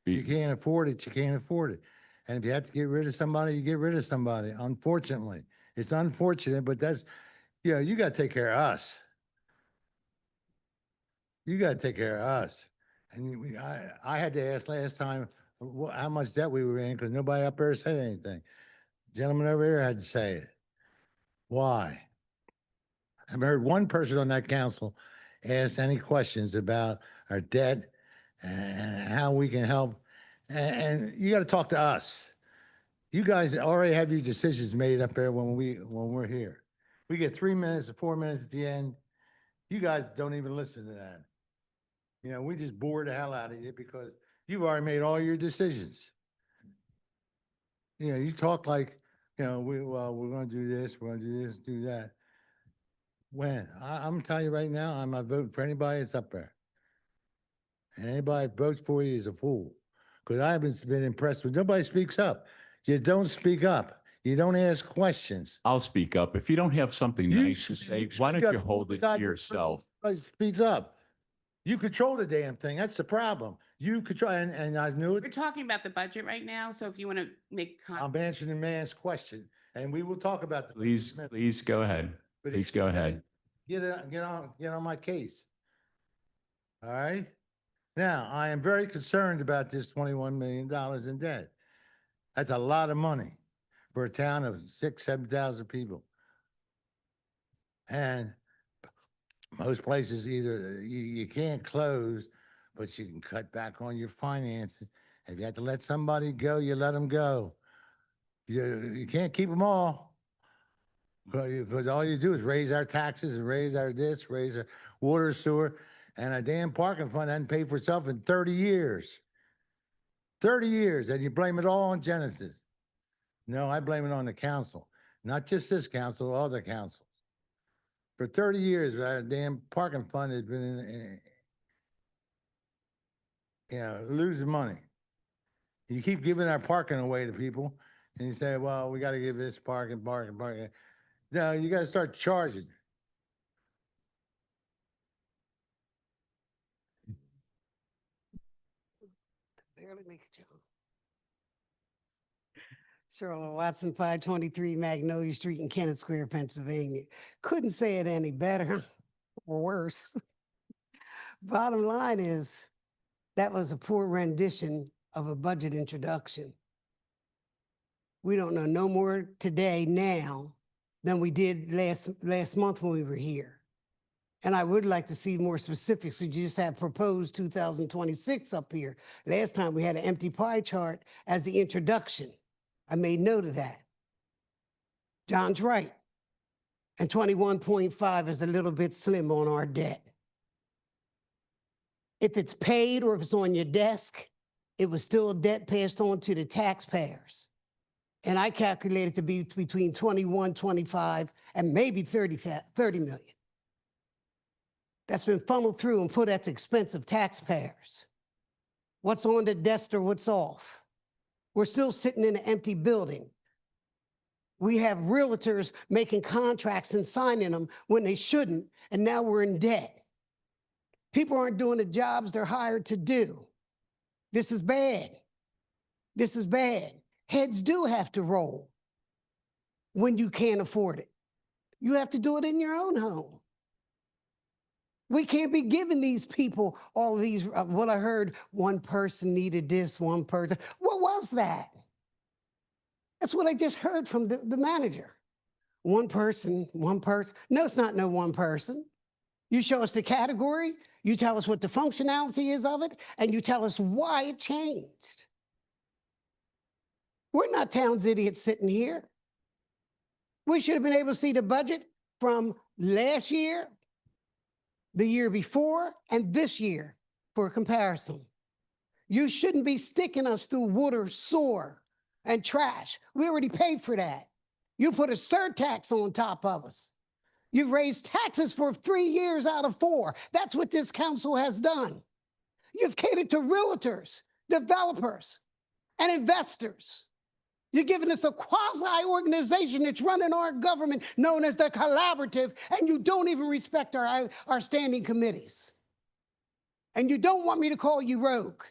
You can't afford it, you can't afford it. And if you have to get rid of somebody, you get rid of somebody, unfortunately. It's unfortunate, but that's, you got to take care of us. You got to take care of us. And I had to ask last time how much debt we were in because nobody up there said anything. Gentleman over here had to say it. Why? I've heard one person on that council ask any questions about our debt and how we can help. And you got to talk to us. You guys already have your decisions made up there when we're here. We get 3 minutes or 4 minutes at the end. You guys don't even listen to that. We just bore the hell out of you because you've already made all your decisions. You talk like, we're going to do this, we're going to do this, do that. When? I'm telling you right now, I'm not voting for anybody that's up there. And anybody that votes for you is a fool. Because I haven't been impressed with, nobody speaks up. You don't speak up. You don't ask questions. I'll speak up. If you don't have something You nice to say, why don't you hold it to yourself? Speaks up. You control the damn thing. That's the problem. You control, and I knew We're it. talking about the budget right now, so if you want to make. I'm answering the man's question, and we will talk about the. Please go ahead. But Please go ahead. Get on my case. All right? Now, I am very concerned about this $21 million in debt. That's a lot of money for a town of 6,000, 7,000 people. And most places either you can't close, but you can cut back on your finances. If you have to let somebody go, you let them go. You can't keep them all. Because all you do is raise our taxes and raise our this, raise our water, sewer, and a damn parking fund hasn't paid for itself in 30 years. 30 years, and you blame it all on Genesis. No, I blame it on the council, not just this council, other councils. For 30 years, our damn parking fund has been, losing money. You keep giving our parking away to people, and you say, well, we got to give this parking. No, you got to start charging. Barely make it, John. Charlotte Watson, 523 Magnolia Street in Kennett Square, Pennsylvania. Couldn't say it any better or worse. Bottom line is, that was a poor rendition of a budget introduction. We don't know no more today now than we did last month when we were here. And I would like to see more specifics. You just had proposed 2026 up here. Last time we had an empty pie chart as the introduction. I made note of that. John's right. And 21.5 is a little bit slim on our debt. If it's paid or if it's on your desk, it was still debt passed on to the taxpayers. And I calculated to be between 21, 25, and maybe 30 million. That's been funneled through and put at the expense of taxpayers. What's on the desk or what's off? We're still sitting in an empty building. We have realtors making contracts and signing them when they shouldn't, and now we're in debt. People aren't doing the jobs they're hired to do. This is bad. This is bad. Heads do have to roll when you can't afford it. You have to do it in your own home. We can't be giving these people all of these, what I heard, one person needed this, one person. What was that? That's what I just heard from the manager. One person. No, it's not no one person. You show us the category, you tell us what the functionality is of it, and you tell us why it changed. We're not Towns idiots sitting here. We should have been able to see the budget from last year, the year before, and this year for a comparison. You shouldn't be sticking us through water, sewer, and trash. We already paid for that. You put a surtax on top of us. You've raised taxes for 3 years out of 4. That's what this council has done. You've catered to realtors, developers, and investors. You're giving us a quasi-organization that's running our government known as the Collaborative, and you don't even respect our standing committees. And you don't want me to call you rogue.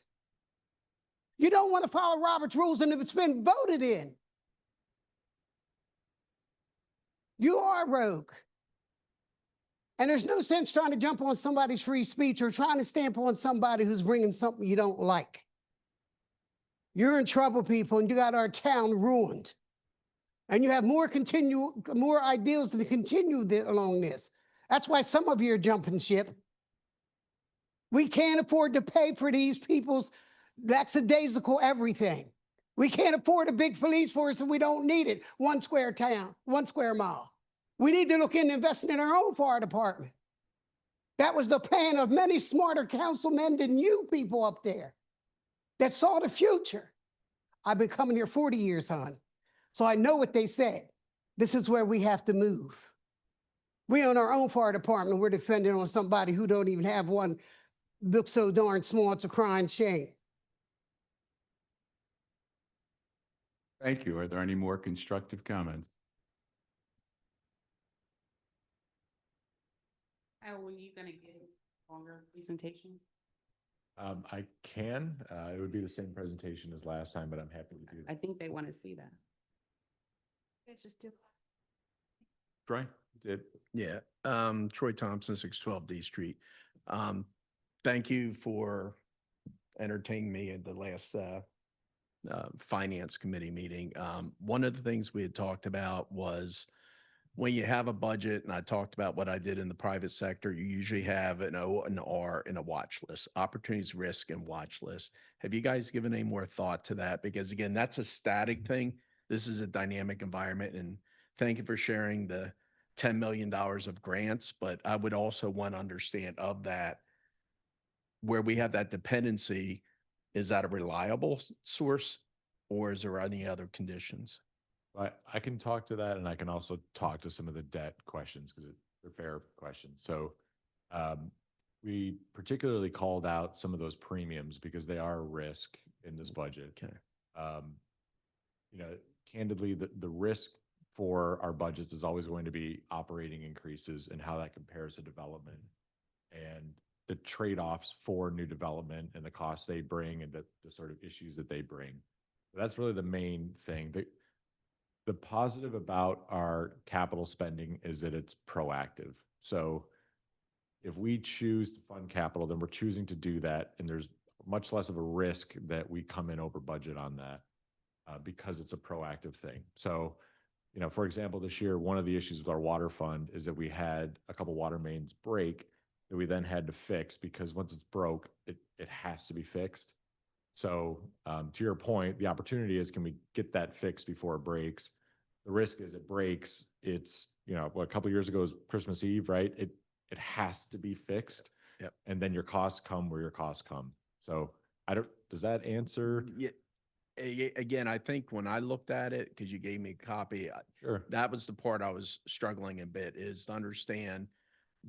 You don't want to follow Robert's rules, and if it's been voted in, you are rogue. And there's no sense trying to jump on somebody's free speech or trying to stamp on somebody who's bringing something you don't like. You're in trouble, people, and you got our town ruined. And you have more ideals to continue along this. That's why some of you are jumping ship. We can't afford to pay for these people's lackadaisical everything. We can't afford a big police force and we don't need it. 1 square town, 1 square mile. We need to look into investing in our own fire department. That was the plan of many smarter councilmen than you people up there that saw the future. I've been coming here 40 years, hon. So I know what they said. This is where we have to move. We own our own fire department. We're defending on somebody who don't even have one. Looks so darn small, it's a crying shame. Thank you. Are there any more constructive comments? How are you gonna give a longer presentation? I can. It would be the same presentation as last time, but I'm happy to do I that. think they want to see that. Let's just do. Troy? Did, Yeah, Troy Thompson, 612 D Street. Thank you for entertaining me at the last Finance Committee meeting. One of the things we had talked about was when you have a budget, and I talked about what I did in the private sector, you usually have an O, an R, and a watch list, opportunities, risk, and watch list. Have you guys given any more thought to that? Because again, that's a static thing. This is a dynamic environment, and thank you for sharing the $10 million of grants, but I would also want to understand of that, where we have that dependency is that a reliable source or is there any other conditions? I can talk to that, and I can also talk to some of the debt questions because they're fair questions. So we particularly called out some of those premiums because they are a risk in this budget. Okay. You know, candidly, the risk for our budgets is always going to be operating increases and how that compares to development and the trade-offs for new development and the costs they bring and the sort of issues that they bring. So that's really the main thing. The positive about our capital spending is that it's proactive. So if we choose to fund capital, then we're choosing to do that. And there's much less of a risk that we come in over budget on that because it's a proactive thing. So, you know, for example, this year, one of the issues with our water fund is that we had a couple water mains break that we then had to fix because once it's broke, it has to be fixed. So to your point, the opportunity is, can we get that fixed before it breaks? The risk is it breaks. It's, you know, a couple of years ago was Christmas Eve, right? It has to be fixed. Yep. And then your costs come where your costs come. So does that answer? Yeah. Again, I think when I looked at it, because you gave me a copy, Sure. that was the part I was struggling a bit, is to understand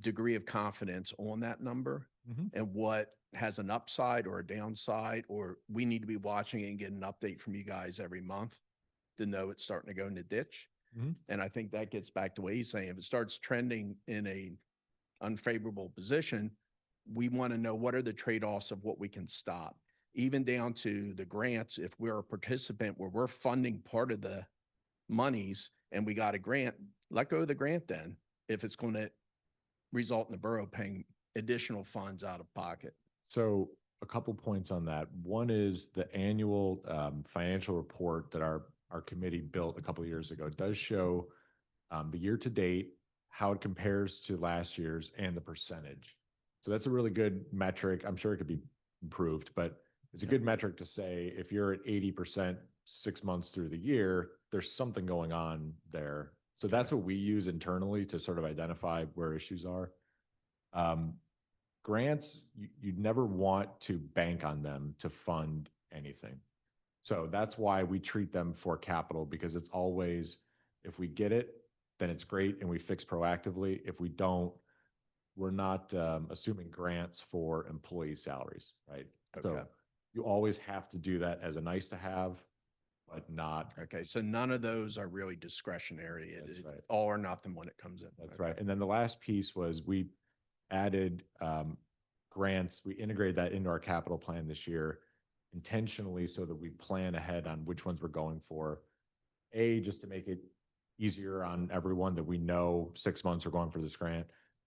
degree of confidence on that number Mhm. and what has an upside or a downside, or we need to be watching it and get an update from you guys every month to know it's starting to go in the ditch. Mhm. And I think that gets back to what he's saying. If it starts trending in a unfavorable position, we want to know what are the trade-offs of what we can stop, even down to the grants. If we're a participant where we're funding part of the monies and we got a grant, let go of the grant then, if it's going to result in the borough paying additional funds out of pocket. So a couple points on that. One is the annual financial report that our committee built a couple of years ago. It does show the year to date, how it compares to last year's and the percentage. So that's a really good metric. I'm sure it could be improved, but it's a good metric to say if you're at 80% 6 months through the year, there's something going on there. So that's what we use internally to sort of identify where issues are. Grants, you'd never want to bank on them to fund anything. So that's why we treat them for capital, because it's always, if we get it, then it's great and we fix proactively. If we don't, we're not assuming grants for employee salaries, right? Okay. So you always have to do that as a nice to have, but not. Okay, so none of those are really discretionary. That's It's right. all or nothing when it comes in. That's Okay. right. And then the last piece was we added grants. We integrated that into our capital plan this year intentionally so that we plan ahead on which ones we're going for. A, just to make it easier on everyone that we know 6 months are going for this grant.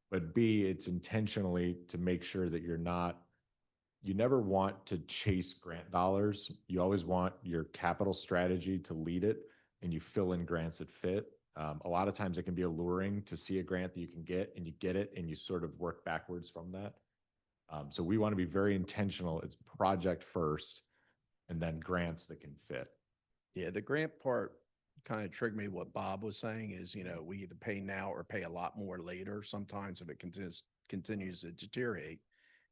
But B, it's intentionally to make sure that you never want to chase grant dollars. You always want your capital strategy to lead it and you fill in grants that fit. A lot of times it can be alluring to see a grant that you can get and you get it and you sort of work backwards from that. So we want to be very intentional. It's project first and then grants that can fit. Yeah, the grant part kind of triggered me. What Bob was saying is, you know, we either pay now or pay a lot more later sometimes if it continues to deteriorate.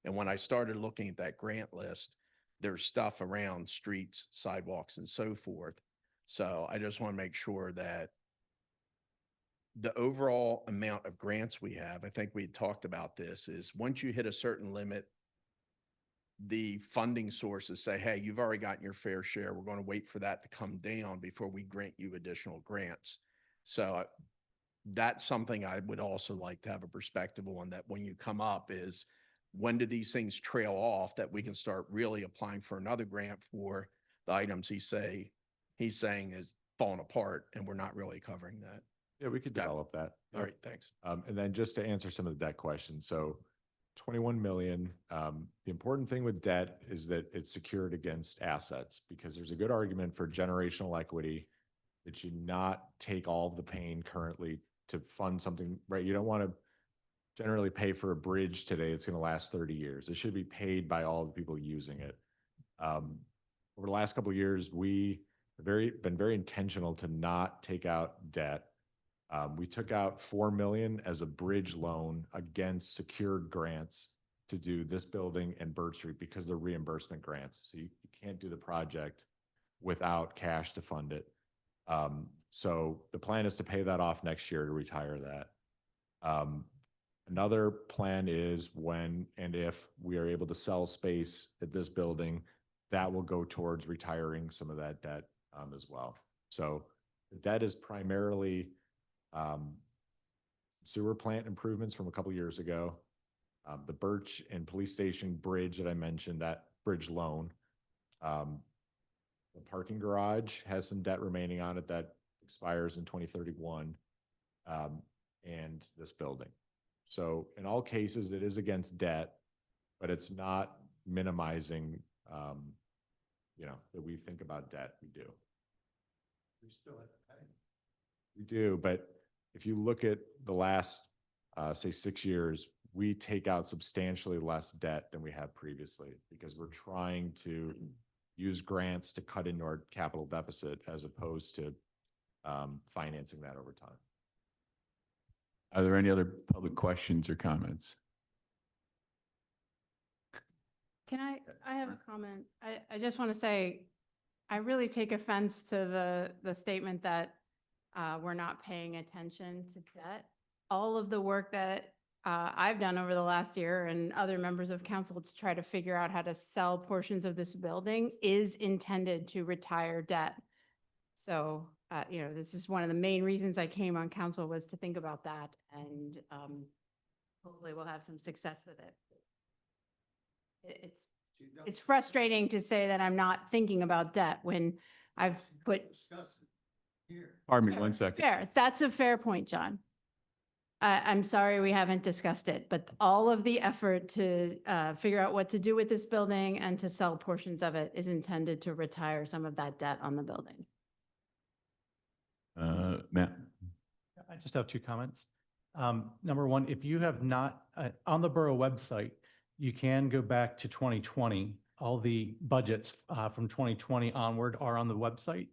And when I started looking at that grant list, there's stuff around streets, sidewalks, and so forth. So I just want to make sure that the overall amount of grants we have, I think we had talked about this, is once you hit a certain limit, the funding sources say, hey, you've already gotten your fair share. We're going to wait for that to come down before we grant you additional grants. So that's something I would also like to have a perspective on, that when you come up is, when do these things trail off that we can start really applying for another grant for the items he's saying is falling apart and we're not really covering that. Yeah, we could Got it. develop that. All right, thanks. And then just to answer some of the debt questions. So 21 million, the important thing with debt is that it's secured against assets, because there's a good argument for generational equity that you not take all of the pain currently to fund something, right? You don't want to generally pay for a bridge today. It's going to last 30 years. It should be paid by all the people using it. Over the last couple of years, we have been very intentional to not take out debt. We took out $4 million as a bridge loan against secured grants to do this building and Bird Street because they're reimbursement grants. So you can't do the project without cash to fund it. So the plan is to pay that off next year to retire that. Another plan is when and if we are able to sell space at this building, that will go towards retiring some of that debt as well. So the debt is primarily sewer plant improvements from a couple years ago. The Birch and Police Station Bridge that I mentioned, that bridge loan. The parking garage has some debt remaining on it that expires in 2031, and this building. So in all cases, it is against debt, but it's not minimizing, that we think about debt. We do. We still have to pay. We do, but if you look at the last, say, 6 years, we take out substantially less debt than we have previously because we're trying to use grants to cut into our capital deficit as opposed to financing that over time. Are there any other public questions or comments? Can I have a comment? I just want to say, I really take offense to the statement that we're not paying attention to debt. All of the work that I've done over the last year and other members of council to try to figure out how to sell portions of this building is intended to retire debt. So, this is one of the main reasons I came on council was to think about that, and hopefully we'll have some success with it. It's frustrating to say that I'm not thinking about debt when I've put. Pardon me, one second. Fair. That's a fair point, John. I'm sorry we haven't discussed it, but all of the effort to figure out what to do with this building and to sell portions of it is intended to retire some of that debt on the building. Matt? I just have two comments. Number one, if you have not, on the borough website, you can go back to 2020. All the budgets from 2020 onward are on the website.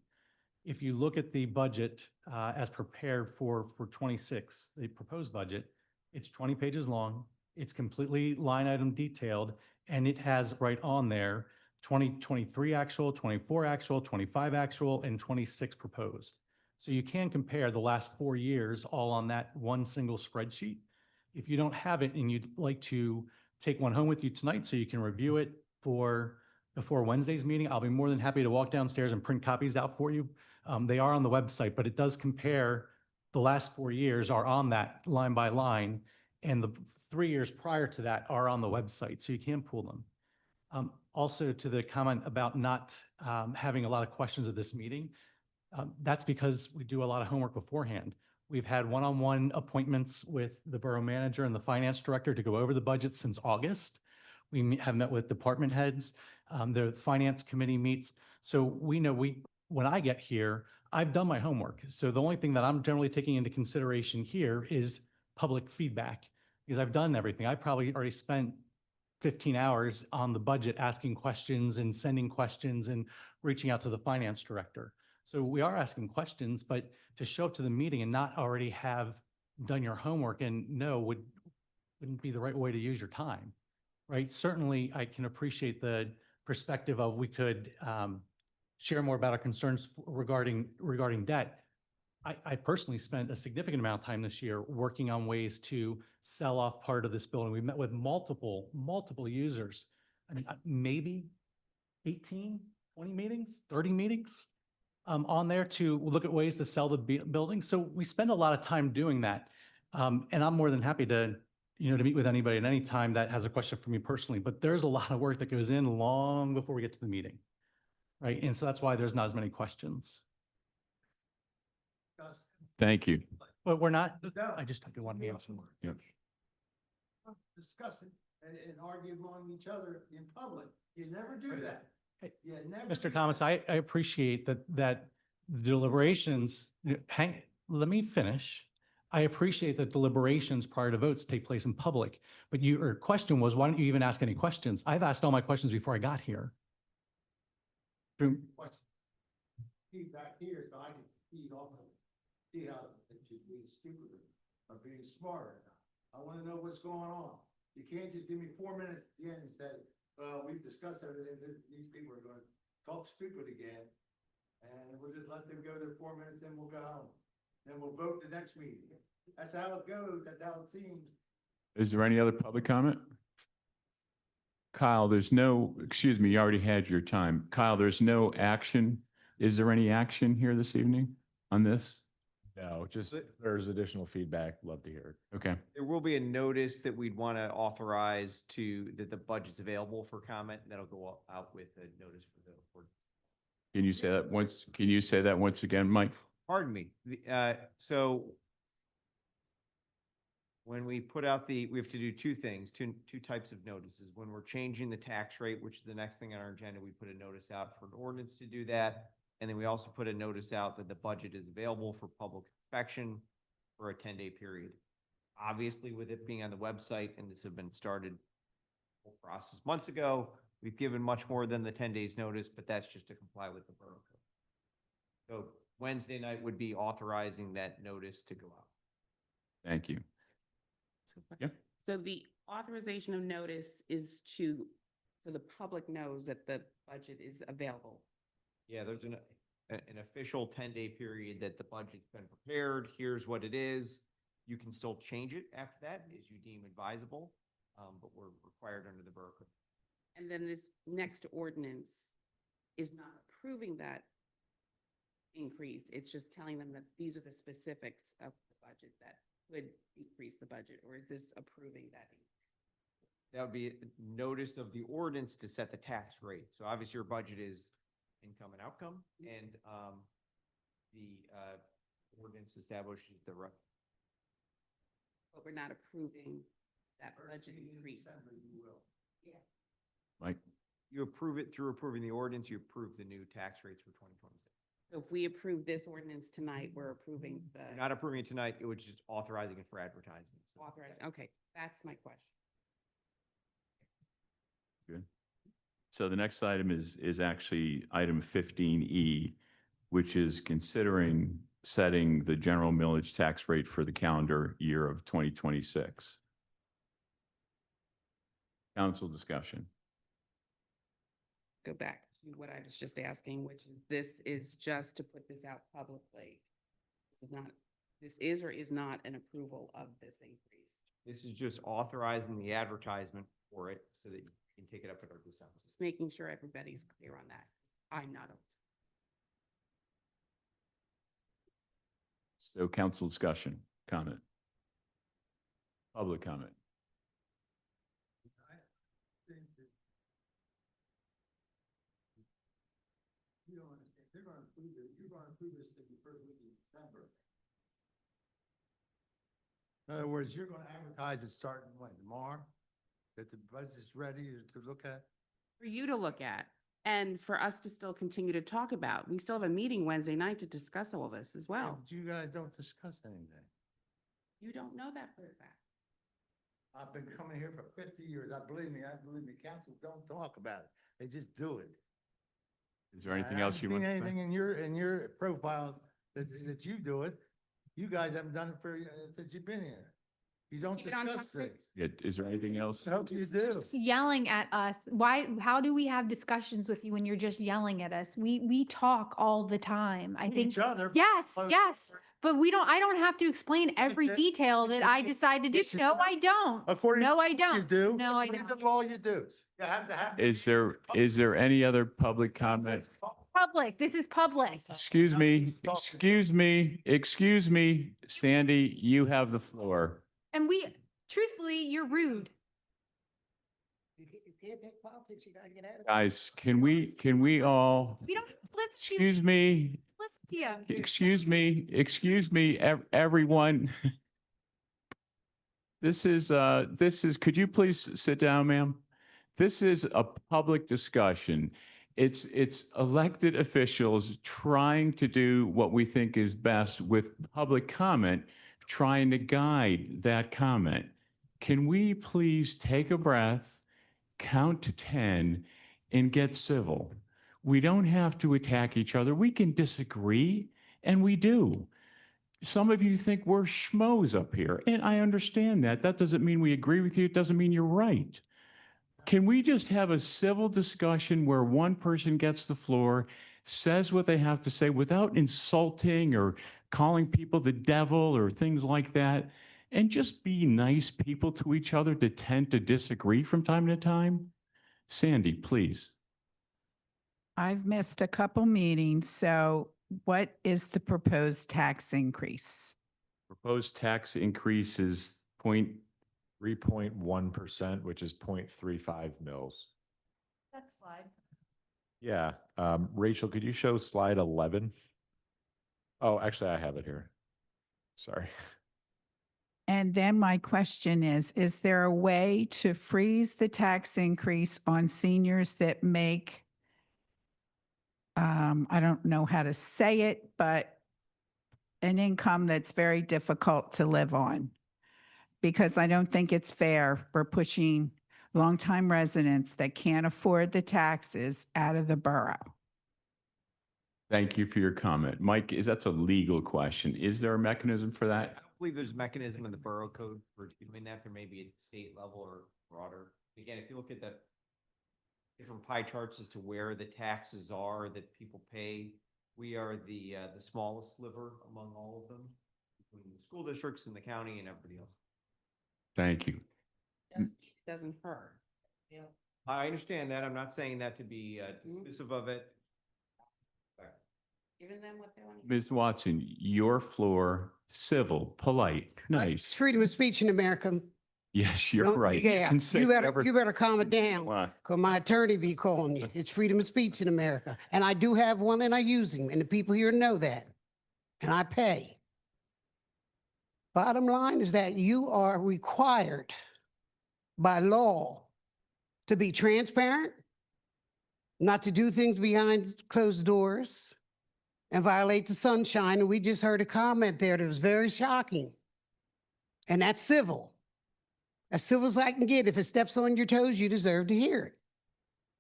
If you look at the budget as prepared for 26, the proposed budget, it's 20 pages long. It's completely line item detailed, and it has right on there 2023 actual, 24 actual, 25 actual, and 26 proposed. So you can compare the last 4 years all on that one single spreadsheet. If you don't have it and you'd like to take one home with you tonight so you can review it before Wednesday's meeting, I'll be more than happy to walk downstairs and print copies out for you. They are on the website, but it does compare the last 4 years are on that line by line, and the 3 years prior to that are on the website, so you can pull them. Also, to the comment about not having a lot of questions at this meeting, that's because we do a lot of homework beforehand. We've had one-on-one appointments with the borough manager and the finance director to go over the budget since August. We have met with department heads. The finance committee meets. So we know when I get here, I've done my homework. So the only thing that I'm generally taking into consideration here is public feedback, because I've done everything. I probably already spent 15 hours on the budget asking questions and sending questions and reaching out to the finance director. So we are asking questions, but to show up to the meeting and not already have done your homework and know wouldn't be the right way to use your time, right? Certainly, I can appreciate the perspective of we could share more about our concerns regarding debt. I personally spent a significant amount of time this year working on ways to sell off part of this building. We met with multiple users. I mean, maybe 18, 20 meetings, 30 meetings on there to look at ways to sell the building. So we spend a lot of time doing that. And I'm more than happy to meet with anybody at any time that has a question for me personally, but there's a lot of work that goes in long before we get to the meeting. Right. And so that's why there's not as many questions. Thank you. But we're not, I just want to be able Yeah. Discuss it and argue among each other in public. You never do that. You never. Mr. Thomas, I appreciate that the deliberations, let me finish. I appreciate that deliberations prior to votes take place in public, but your question was, why don't you even ask any questions? I've asked all my questions before I got here. Feedback here, so I can feed off of it. See how you're being stupid or being smart or not. I want to know what's going on. You can't just give me 4 minutes at the end and say, we've discussed everything, these people are gonna talk stupid again. And we'll just let them go their 4 minutes, then we'll go home. Then we'll vote the next meeting. That's how it goes, that's how it seems. Is there any other public comment? Kyle, excuse me, you already had your time. Kyle, there's no action. Is there any action here this evening on this? No, just if there's additional feedback, love to hear it. Okay. There will be a notice that we'd want to authorize that the budget's available for comment. That'll go out with a notice for the board. Can you say that once again, Mike? Pardon me. So when we put out we have to do two things, two types of notices. When we're changing the tax rate, which is the next thing on our agenda, we put a notice out for an ordinance to do that. And then we also put a notice out that the budget is available for public inspection for a 10-day period. Obviously, with it being on the website, and this had been started whole process months ago, we've given much more than the 10 days notice, but that's just to comply with the borough code. So Wednesday night would be authorizing that notice to go out. Thank you. Yeah. So the authorization of notice is so the public knows that the budget is available. Yeah, there's an official 10-day period that the budget's been prepared. Here's what it is. You can still change it after that as you deem advisable, but we're required under the borough code. And then this next ordinance is not approving that increase. It's just telling them that these are the specifics of the budget that would increase the budget, or is this approving that? That would be a notice of the ordinance to set the tax rate. So obviously your budget is income and outcome, and the ordinance establishes the. But we're not approving that budget increase. Yeah. Mike? You approve it through approving the ordinance, you approve the new tax rates for 2026. So if we approve this ordinance tonight, we're approving You're not approving it tonight, it was just authorizing it for advertisement. So- authorized. Okay, that's my question. Good. So the next item is actually item 15E, which is considering setting the general millage tax rate for the calendar year of 2026. Council discussion. Go back to what I was just asking, which is this is just to put this out publicly. This is or is not an approval of this increase. This is just authorizing the advertisement for it so that you can take it up at our December. Just making sure everybody's clear on that. I'm not. So council discussion, comment. Public comment. You don't understand. They're gonna approve it. You're gonna approve this in the first week of December. In other words, you're gonna advertise it starting when, tomorrow? That the budget's ready to look at? For you to look at and for us to still continue to talk about. We still have a meeting Wednesday night to discuss all this as Yeah, well. but you guys don't discuss anything. You don't know that for a fact. I've been coming here for 50 years. I believe me, council don't talk about it. They just do it. Is there anything I else you haven't want? seen anything in your profile that you do it. You guys haven't done it since you've been here. You don't Keep it on discuss topic. things. Yeah, is there anything else? I hope you do. Just yelling at us. How do we have discussions with you when you're just yelling at us? We talk all the time. I think, Each other. yes, Close yes. door. But I don't have to explain every it. detail Yes, that you I do. decide to do. Yes, you No, do. I don't. According No, to I you don't. do. No, I According don't. to law, you do. You have to have. Is there any other public comment? Public, this is public. Excuse me, Sandy, you have the floor. And truthfully, you're rude. You can't take politics, you gotta get out of it. Guys, can we all, We don't, let's excuse me, listen to you. excuse me, everyone. This is, could you please sit down, ma'am? This is a public discussion. It's elected officials trying to do what we think is best with public comment, trying to guide that comment. Can we please take a breath, count to 10, and get civil? We don't have to attack each other. We can disagree, and we do. some of you think we're schmoes up here, and I understand that. That doesn't mean we agree with you. It doesn't mean you're right. Can we just have a civil discussion where one person gets the floor, says what they have to say without insulting or calling people the devil or things like that, and just be nice people to each other to tend to disagree from time to time? Sandy, please. I've missed a couple meetings, so what is the proposed tax increase? Proposed tax increase is 3.1%, which is 0.35 mils. That slide. Yeah. Rachel, could you show slide 11? Oh, actually, I have it here. Sorry. And then my question is there a way to freeze the tax increase on seniors that make, I don't know how to say it, but an income that's very difficult to live on? Because I don't think it's fair for pushing longtime residents that can't afford the taxes out of the borough. Thank you for your comment. Mike, that's a legal question. Is there a mechanism for I that? don't believe there's a mechanism in the borough code for doing that. There may be at state level or broader. Again, if you look at the different pie charts as to where the taxes are that people pay, we are the smallest sliver among all of them, between the school districts and the county and everybody else. Thank you. Doesn't hurt. Yeah. I understand that. I'm not saying that to be dismissive of it. Giving them what they want. Ms. Watson, your floor, civil, polite, It's nice. freedom of speech in America. Yes, you're Don't- right. Yeah, can say you whatever better calm it down. you want. Cause my attorney be calling you. It's freedom of speech in America. And I do have one and I use him and the people here know that. And I pay. Bottom line is that you are required by law to be transparent, not to do things behind closed doors and violate the sunshine. And we just heard a comment there that was very shocking. And that's civil. As civil as I can get. If it steps on your toes, you deserve to hear it.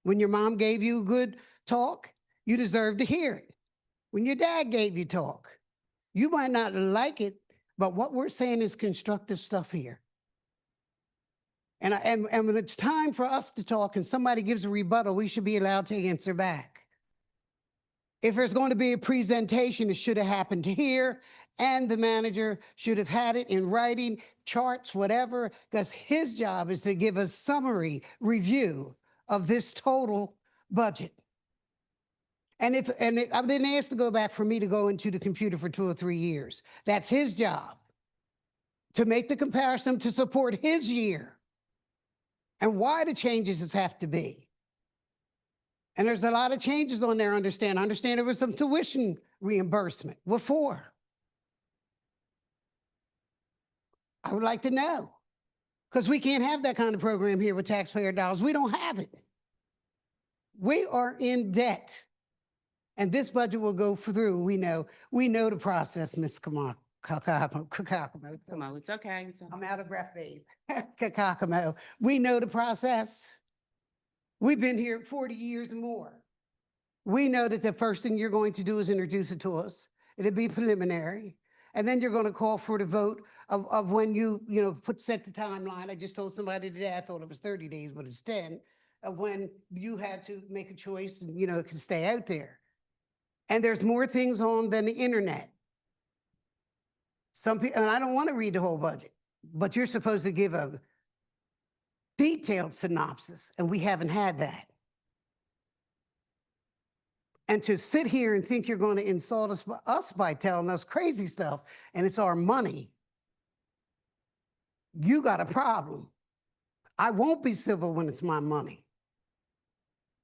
When your mom gave you a good talk, you deserve to hear it. When your dad gave you talk, you might not like it, but what we're saying is constructive stuff here. And when it's time for us to talk and somebody gives a rebuttal, we should be allowed to answer back. If there's going to be a presentation, it should have happened here, and the manager should have had it in writing, charts, whatever, because his job is to give a summary review of this total budget. And I've been asked to go back for me to go into the computer for 2 or 3 years. That's his job, to make the comparison to support his year and why the changes have to be. And there's a lot of changes on there, I understand there was some tuition reimbursement. What for? I would like to know, because we can't have that kind of program here with taxpayer dollars. We don't have it. We are in debt. And this budget will go through. We know the process, Ms. Kakamo. Come on, it's okay. I'm out of breath, babe. Kakamo. We know the process. We've been here 40 years and more. We know that the first thing you're going to do is introduce it to us. It'll be preliminary. And then you're going to call for the vote of when you set the timeline. I just told somebody today, I thought it was 30 days, but it's 10, of when you had to make a choice and, it can stay out there. And there's more things on than the internet. Some people, and I don't want to read the whole budget, but you're supposed to give a detailed synopsis, and we haven't had that. And to sit here and think you're going to insult us by telling us crazy stuff, and it's our money, you got a problem. I won't be civil when it's my money.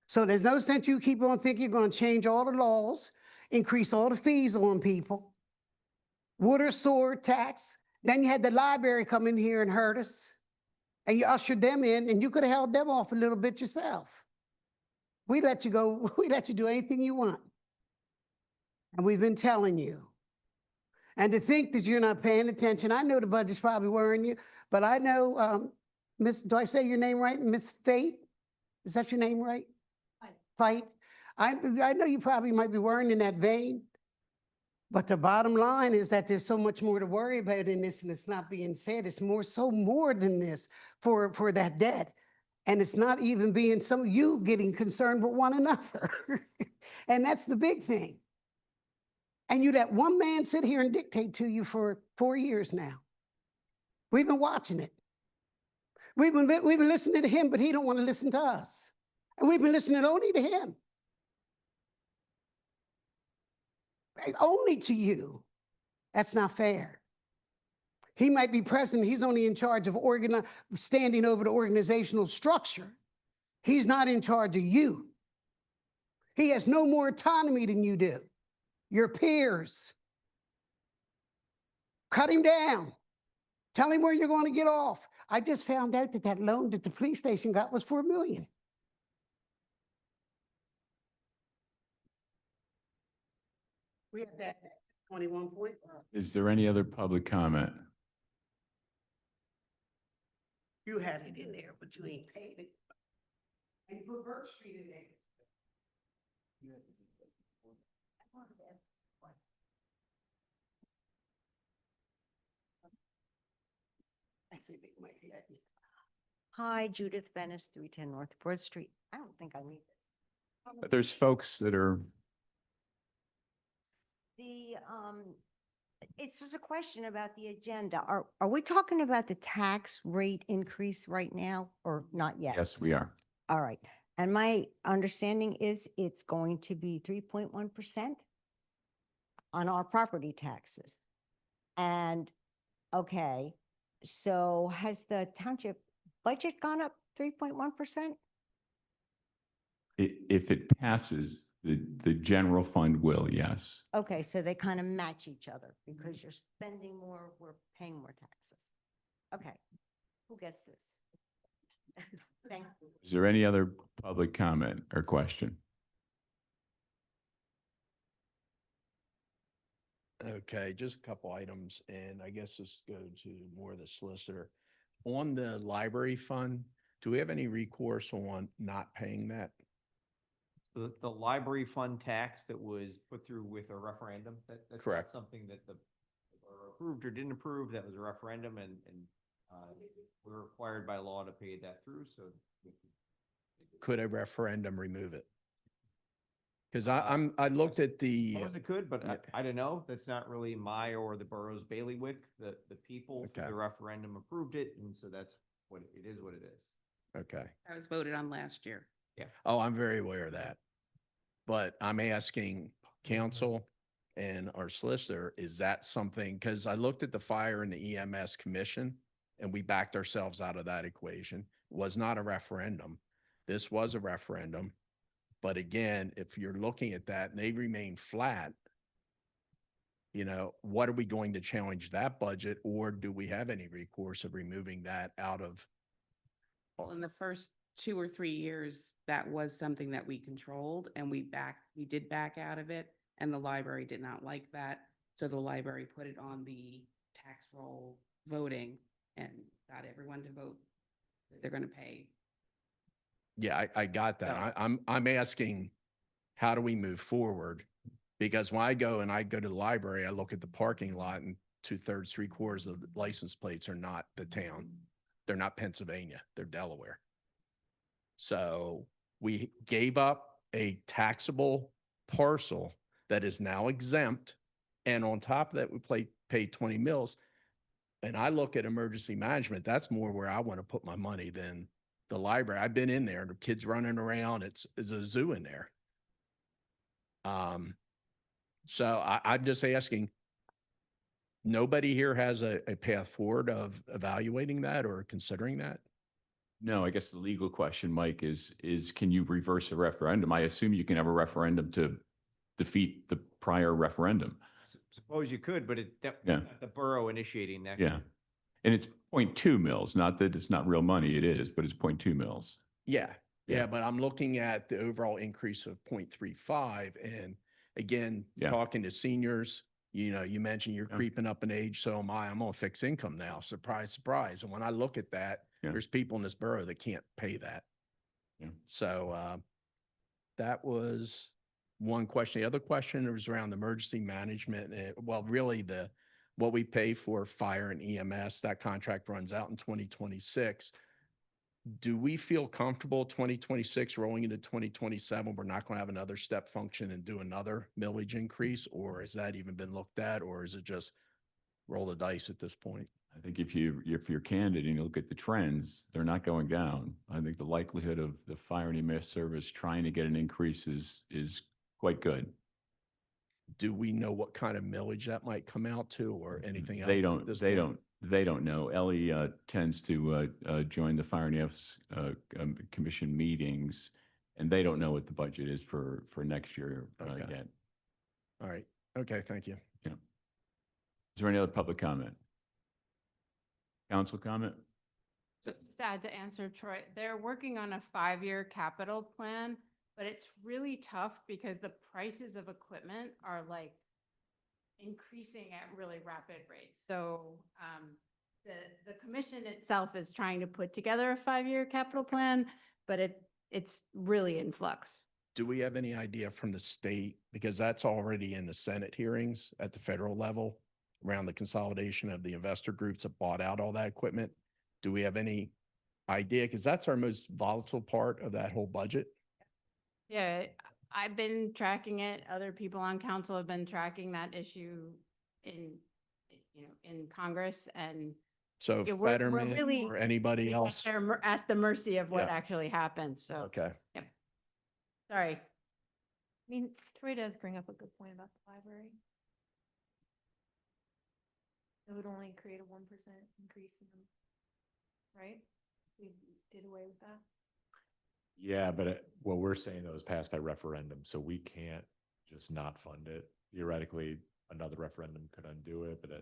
So there's no sense you keep on thinking you're going to change all the laws, increase all the fees on people, water, sewer, tax. Then you had the library come in here and hurt us, and you ushered them in, and you could have held them off a little bit yourself. We let you go. We let you do anything you want. And we've been telling you. And to think that you're not paying attention, I know the budget's probably worrying you, but I know, do I say your name right? Miss Fate? Is that your name right? Fight. I know you probably might be worrying in that vein, But the bottom line is that there's so much more to worry about in this, and it's not being said. It's more than this for that debt. And it's not even being you getting concerned with one another. And that's the big thing. And you let one man sit here and dictate to you for 4 years now. We've been watching it. We've been listening to him, but he don't want to listen to us. And we've been listening only to him. Only to you. That's not fair. He might be president. He's only in charge of standing over the organizational structure. He's not in charge of you. He has no more autonomy than you do. Your peers. Cut him down. Tell him where you're going to get off. I just found out that loan that the police station got was $4 million. We have that 21 point. Is there any other public comment? You had it in there, but you ain't paid it. And you put Birch Street in there. I say they might let me. Hi, Judith Venice, 310 North Broad Street. I don't think I need this. But there's folks that are, It's just a question about the agenda. Are we talking about the tax rate increase right now or not yet? yes, we are. All right. And my understanding is it's going to be 3.1% on our property taxes. And, okay, so has the township budget gone up 3.1%? If it passes, the general fund will, yes. Okay, so they kind of match each other because you're spending more, we're paying more taxes. Okay, who gets this? Thank you. Is there any other public comment or question? Okay, just a couple items, and I guess let's go to more of the solicitor. On the library fund, do we have any recourse on not paying that? The library fund tax that was put through with a referendum, that's not Correct. something that the or approved or didn't approve, that was a referendum and we're required by law to pay that through, so. Could a referendum remove it? Because I looked at the, Suppose it could, but I don't know. That's not really my or the borough's bailiwick. The people, through Okay. the referendum approved it, and so that's what it is, what it is. okay. That was voted on last year. Oh, I'm very aware of that. But I'm asking council and our solicitor, is that something, because I looked at the fire and the EMS commission and we backed ourselves out of that equation. It was not a referendum. This was a referendum. But again, if you're looking at that and they remain flat, you know, what are we going to challenge that budget, or do we have any recourse of removing that out of? Well, in the first 2 or 3 years, that was something that we controlled and we did back out of it, and the library did not like that. So the library put it on the tax roll voting and got everyone to vote that they're going to pay. Yeah, I got that. I'm asking, how do we move forward? Because when I go to the library, I look at the parking lot and 2/3, 3/4 of the license plates are not the town. They're not Pennsylvania, they're Delaware. So we gave up a taxable parcel that is now exempt. And on top of that, we pay 20 mils. And I look at emergency management, that's more where I want to put my money than the library. I've been in there, the kids running around, it's a zoo in there. So I'm just asking, nobody here has a path forward of evaluating that or considering that? No, I guess the legal question, Mike, is can you reverse a referendum? I assume you can have a referendum to defeat the prior referendum. Suppose you could, but that's Yeah. not the borough initiating that. Yeah. And it's 0.2 mils, not that it's not real money, it is, but it's 0.2 mils. Yeah, Yeah. yeah, but I'm looking at the overall increase of 0.35, and again, Yeah. talking to seniors, you know, you mentioned you're Yeah. creeping up in age, so am I. I'm on fixed income now. Surprise, surprise. And when I look at that, Yeah. there's people in this borough that can't pay that. Yeah. So that was one question. The other question was around the emergency management. Well, really what we pay for fire and EMS, that contract runs out in 2026. Do we feel comfortable 2026 rolling into 2027? We're not going to have another step function and do another millage increase, or has that even been looked at, or is it just roll the dice at this point? I think if you're candid and you look at the trends, they're not going down. I think the likelihood of the fire and EMS service trying to get an increase is quite good. Do we know what kind of millage that might come out to or anything else? They at don't, this they point? don't know. Ellie tends to join the Fire and EMS Commission meetings, and they don't know what the budget is for next year Okay. yet. All right. Okay, thank you. Yeah. Is there any other public comment? Council comment? Just to add to answer Troy, they're working on a 5-year capital plan, but it's really tough because the prices of equipment are like increasing at really rapid rates. So the commission itself is trying to put together a 5-year capital plan, but it's really in flux. Do we have any idea from the state, because that's already in the Senate hearings at the federal level around the consolidation of the investor groups that bought out all that equipment? Do we have any idea? Because that's our most volatile part of that whole budget. Yeah, I've been tracking it. Other people on council have been tracking that issue in Congress, and So if yeah, we're Betterment really or anybody else. at the mercy of what Yeah. actually happens. So, Okay. yep. Sorry. I mean, Troy does bring up a good point about the library. It would only create a 1% increase in them, right? We did away with that. Yeah, but what we're saying though is passed by referendum, so we can't just not fund it. Theoretically, another referendum could undo it, but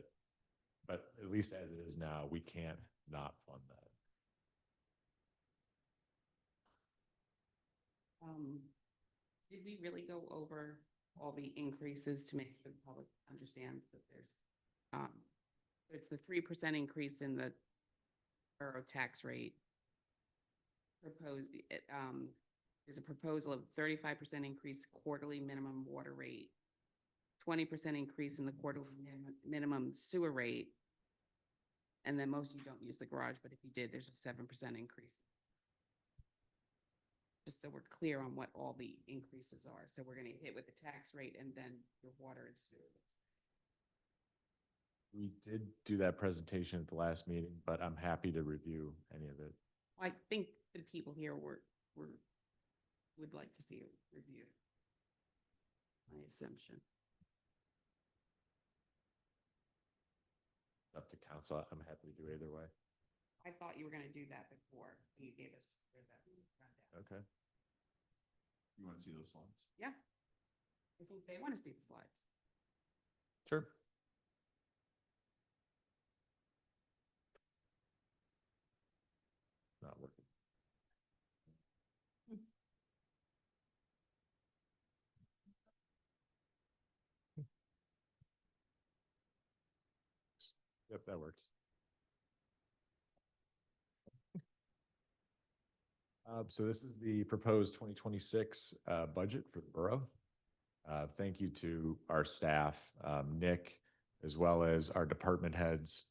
at least as it is now, we can't not fund that. Did we really go over all the increases to make sure the public understands that it's the 3% increase in the borough tax rate proposed, there's a proposal of 35% increase quarterly minimum water rate, 20% increase in the quarterly minimum sewer rate. And then most of you don't use the garage, but if you did, there's a 7% increase. Just so we're clear on what all the increases are. So we're gonna hit with the tax rate and then your water and sewer. We did do that presentation at the last meeting, but I'm happy to review any of it. I think the people here would like to see it reviewed. My assumption. Up to council, I'm happy to do either way. I thought you were gonna do that before you gave us that rundown. Okay. You want to see those slides? Yeah. I think they want to see the slides. Sure. Not working. Yep, that works. So this is the proposed 2026 budget for the borough. Thank you to our staff, Nick, as well as our department heads.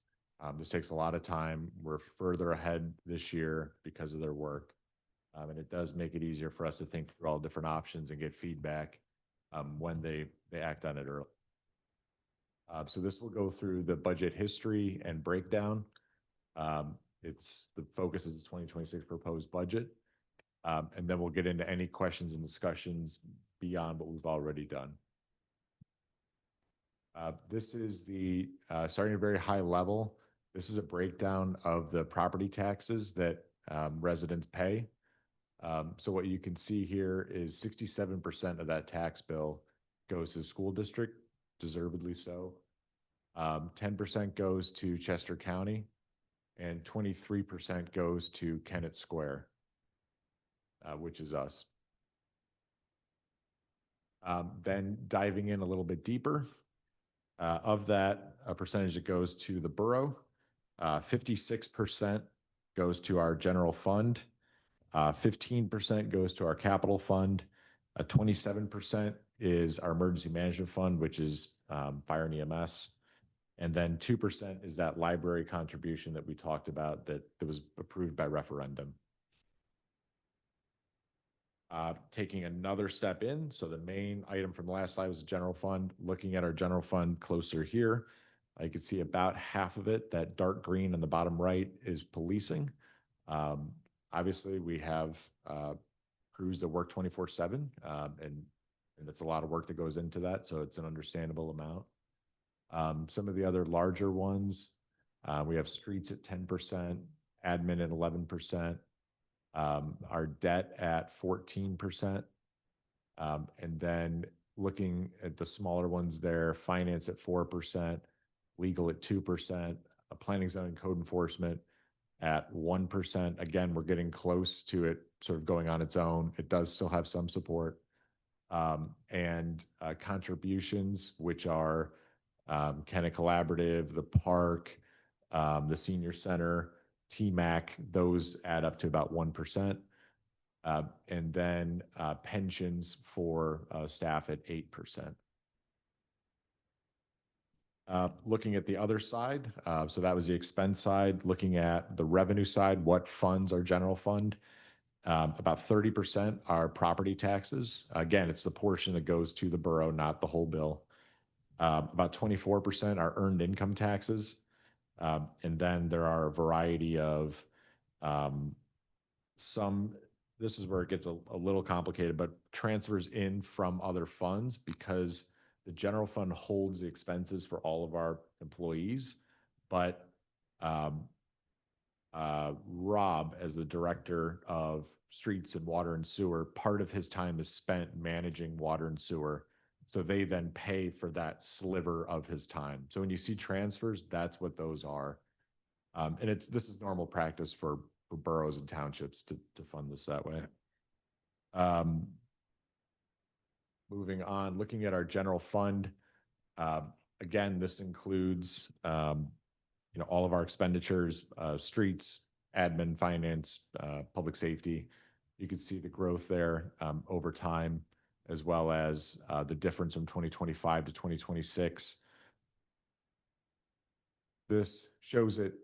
This takes a lot of time. We're further ahead this year because of their work. And it does make it easier for us to think through all different options and get feedback when they act on it early. So this will go through the budget history and breakdown. The focus is the 2026 proposed budget. And then we'll get into any questions and discussions beyond what we've already done. This is starting at a very high level. This is a breakdown of the property taxes that residents pay. So what you can see here is 67% of that tax bill goes to the school district, deservedly so. 10% goes to Chester County, and 23% goes to Kennett Square, which is us. Then diving in a little bit deeper, of that, a percentage that goes to the borough, 56% goes to our general fund, 15% goes to our capital fund, 27% is our emergency management fund, which is fire and EMS. And then 2% is that library contribution that we talked about that was approved by referendum. Taking another step in, so the main item from the last slide was the general fund. Looking at our general fund closer here, you can see about half of it, that dark green on the bottom right, is policing. Obviously, we have crews that work 24/7, and it's a lot of work that goes into that, so it's an understandable amount. Some of the other larger ones, we have streets at 10%, admin at 11%, our debt at 14%. And then looking at the smaller ones there, finance at 4%, legal at 2%, planning, zoning, code enforcement at 1%. Again, we're getting close to it sort of going on its own. It does still have some support. And contributions, which are Kennet Collaborative, the park, the senior center, TMAC, those add up to about 1%. And then pensions for staff at 8%. Looking at the other side, so that was the expense side. Looking at the revenue side, what funds are general fund? About 30% are property taxes. Again, it's the portion that goes to the borough, not the whole bill. About 24% are earned income taxes. And then there are a variety of this is where it gets a little complicated, but transfers in from other funds, because the general fund holds the expenses for all of our employees. But Rob, as the director of streets and water and sewer, part of his time is spent managing water and sewer. So they then pay for that sliver of his time. So when you see transfers, that's what those are. And this is normal practice for boroughs and townships to fund this that way. Moving on, looking at our general fund. Again, this includes all of our expenditures, streets, admin, finance, public safety. You can see the growth there over time, as well as the difference from 2025 to 2026. This shows it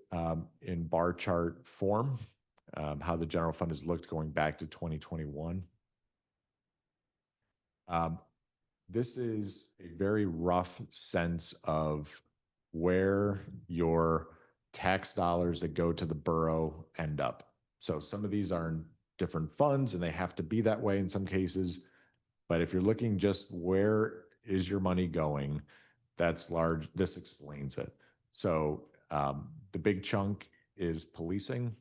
in bar chart form, how the general fund has looked going back to 2021. This is a very rough sense of where your tax dollars that go to the borough end up. So some of these are in different funds, and they have to be that way in some cases. But if you're looking just where is your money going, that's large. This explains it. So the big chunk is policing.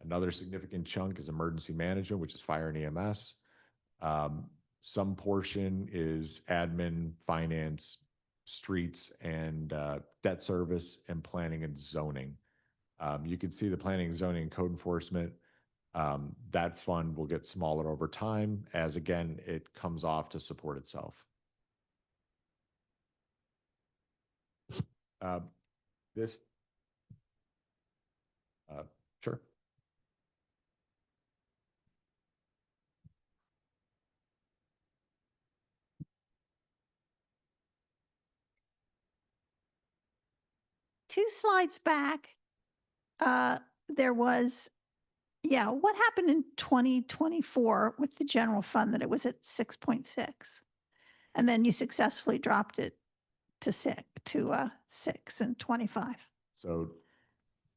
Another significant chunk is emergency management, which is fire and EMS. Some portion is admin, finance, streets, and debt service, and planning and zoning. You can see the planning and zoning and code enforcement. That fund will get smaller over time as, again, it comes off to support itself. Sure. Two slides back, there was, what happened in 2024 with the general fund that it was at 6.6? And then you successfully dropped it to 6 and 25. So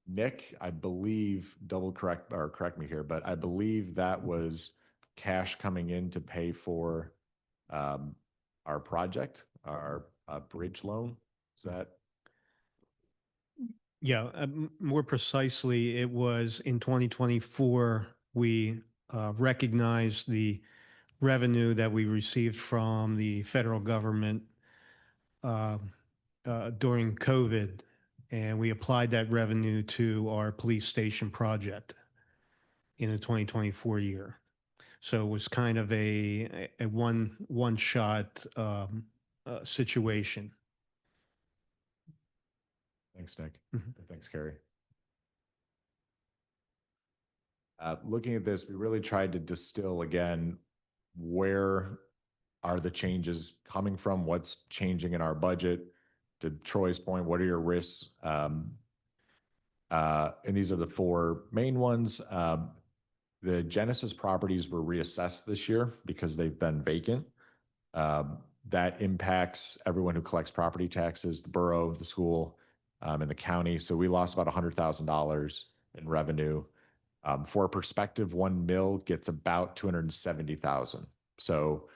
Nick, I believe, correct me here, but I believe that was cash coming in to pay for our project, our bridge loan. Is that? Yeah, more precisely, it was in 2024, we recognized the revenue that we received from the federal government during COVID, and we applied that revenue to our police station project in the 2024 year. So it was kind of a one-shot situation. Thanks, Nick. Thanks, Carrie. Looking at this, we really tried to distill again where are the changes coming from? What's changing in our budget? To Troy's point, what are your risks? And these are the four main ones. The Genesis properties were reassessed this year because they've been vacant. That impacts everyone who collects property taxes, the borough, the school, and the county. So we lost about $100,000 in revenue. For perspective, 1 mil gets about 270,000. So,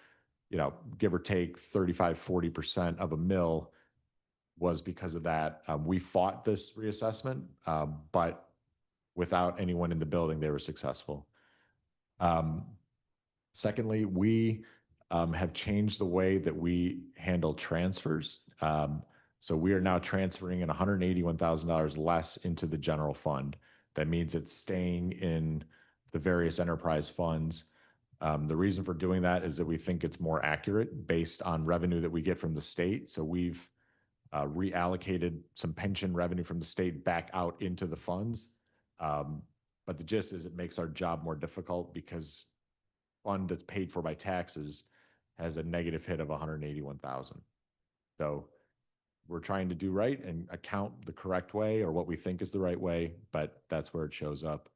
give or take 35–40% of a mil was because of that. We fought this reassessment, but without anyone in the building, they were successful. Secondly, we have changed the way that we handle transfers. So we are now transferring in $181,000 less into the general fund. That means it's staying in the various enterprise funds. The reason for doing that is that we think it's more accurate based on revenue that we get from the state. So we've reallocated some pension revenue from the state back out into the funds. But the gist is it makes our job more difficult because fund that's paid for by taxes has a negative hit of $181,000. So we're trying to do right and account the correct way or what we think is the right way, but that's where it shows up.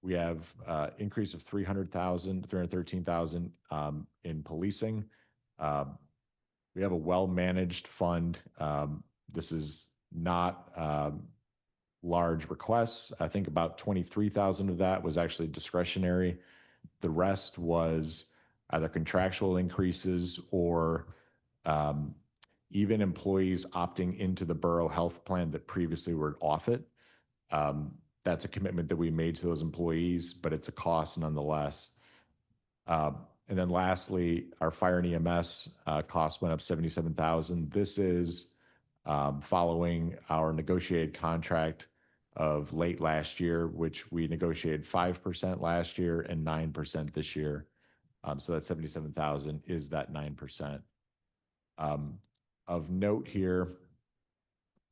We have increase of $313,000 in policing. We have a well-managed fund. This is not large requests. I think about 23,000 of that was actually discretionary. The rest was either contractual increases or even employees opting into the borough health plan that previously were off it. That's a commitment that we made to those employees, but it's a cost nonetheless. And then lastly, our fire and EMS cost went up $77,000. This is following our negotiated contract of late last year, which we negotiated 5% last year and 9% this year. So that $77,000 is that 9%. Of note here,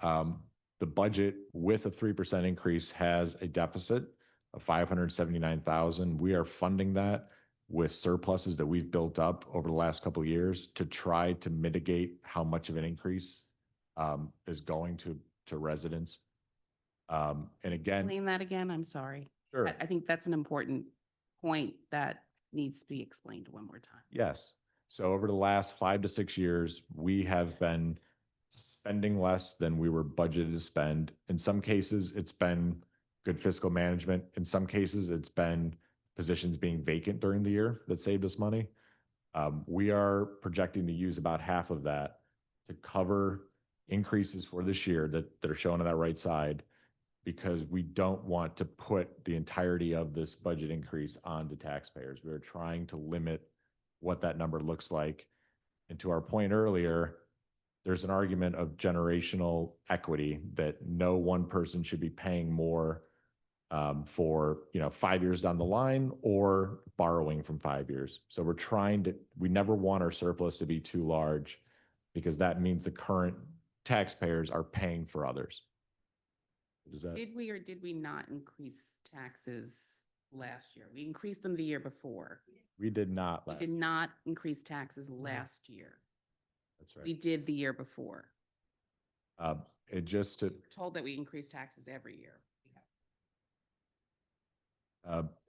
the budget with a 3% increase has a deficit of $579,000. We are funding that with surpluses that we've built up over the last couple of years to try to mitigate how much of an increase is going to residents. And again, Explain that again, I'm sorry. Sure. I think that's an important point that needs to be explained one more time. Yes. So over the last 5 to 6 years, we have been spending less than we were budgeted to spend. In some cases, it's been good fiscal management. In some cases, it's been positions being vacant during the year that saved us money. We are projecting to use about half of that to cover increases for this year that are shown on that right side, because we don't want to put the entirety of this budget increase onto taxpayers. We're trying to limit what that number looks like. And to our point earlier, there's an argument of generational equity that no one person should be paying more for 5 years down the line or borrowing from 5 years. So we never want our surplus to be too large, because that means the current taxpayers are paying for others. Did we or did we not increase taxes last year? We increased them the year before. We did not. We did not increase taxes last year. That's right. We did the year before. We're Told that we increase taxes every year.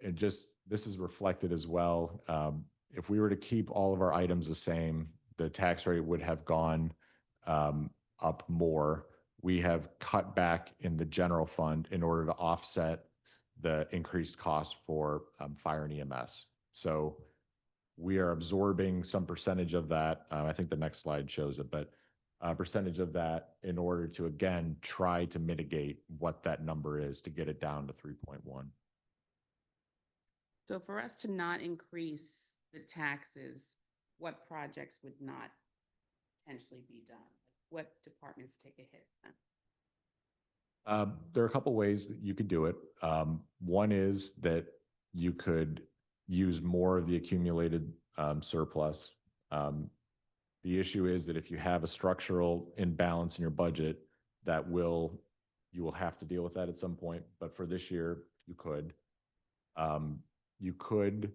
This is reflected as well. If we were to keep all of our items the same, the tax rate would have gone up more. We have cut back in the general fund in order to offset the increased cost for fire and EMS. So we are absorbing some percentage of that. I think the next slide shows it, but a percentage of that in order to, again, try to mitigate what that number is to get it down to 3.1. So for us to not increase the taxes, what projects would not potentially be done? What departments take a hit then? There are a couple ways that you could do it. One is that you could use more of the accumulated surplus. The issue is that if you have a structural imbalance in your budget, you will have to deal with that at some point. But for this year, you could. You could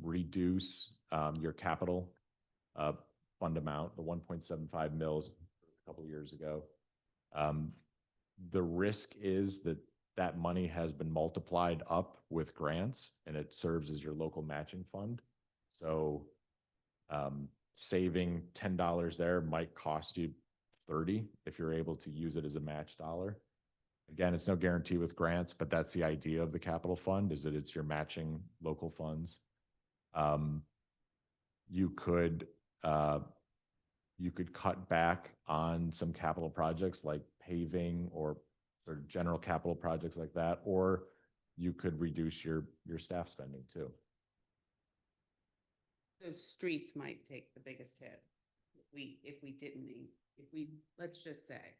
reduce your capital fund amount, the 1.75 mils a couple of years ago. The risk is that that money has been multiplied up with grants and it serves as your local matching fund. So saving $10 there might cost you 30 if you're able to use it as a match dollar. Again, it's no guarantee with grants, but that's the idea of the capital fund, is that it's your matching local funds. You could cut back on some capital projects like paving or sort of general capital projects like that, or you could reduce your staff spending too. Those streets might take the biggest hit. If we didn't, let's just say,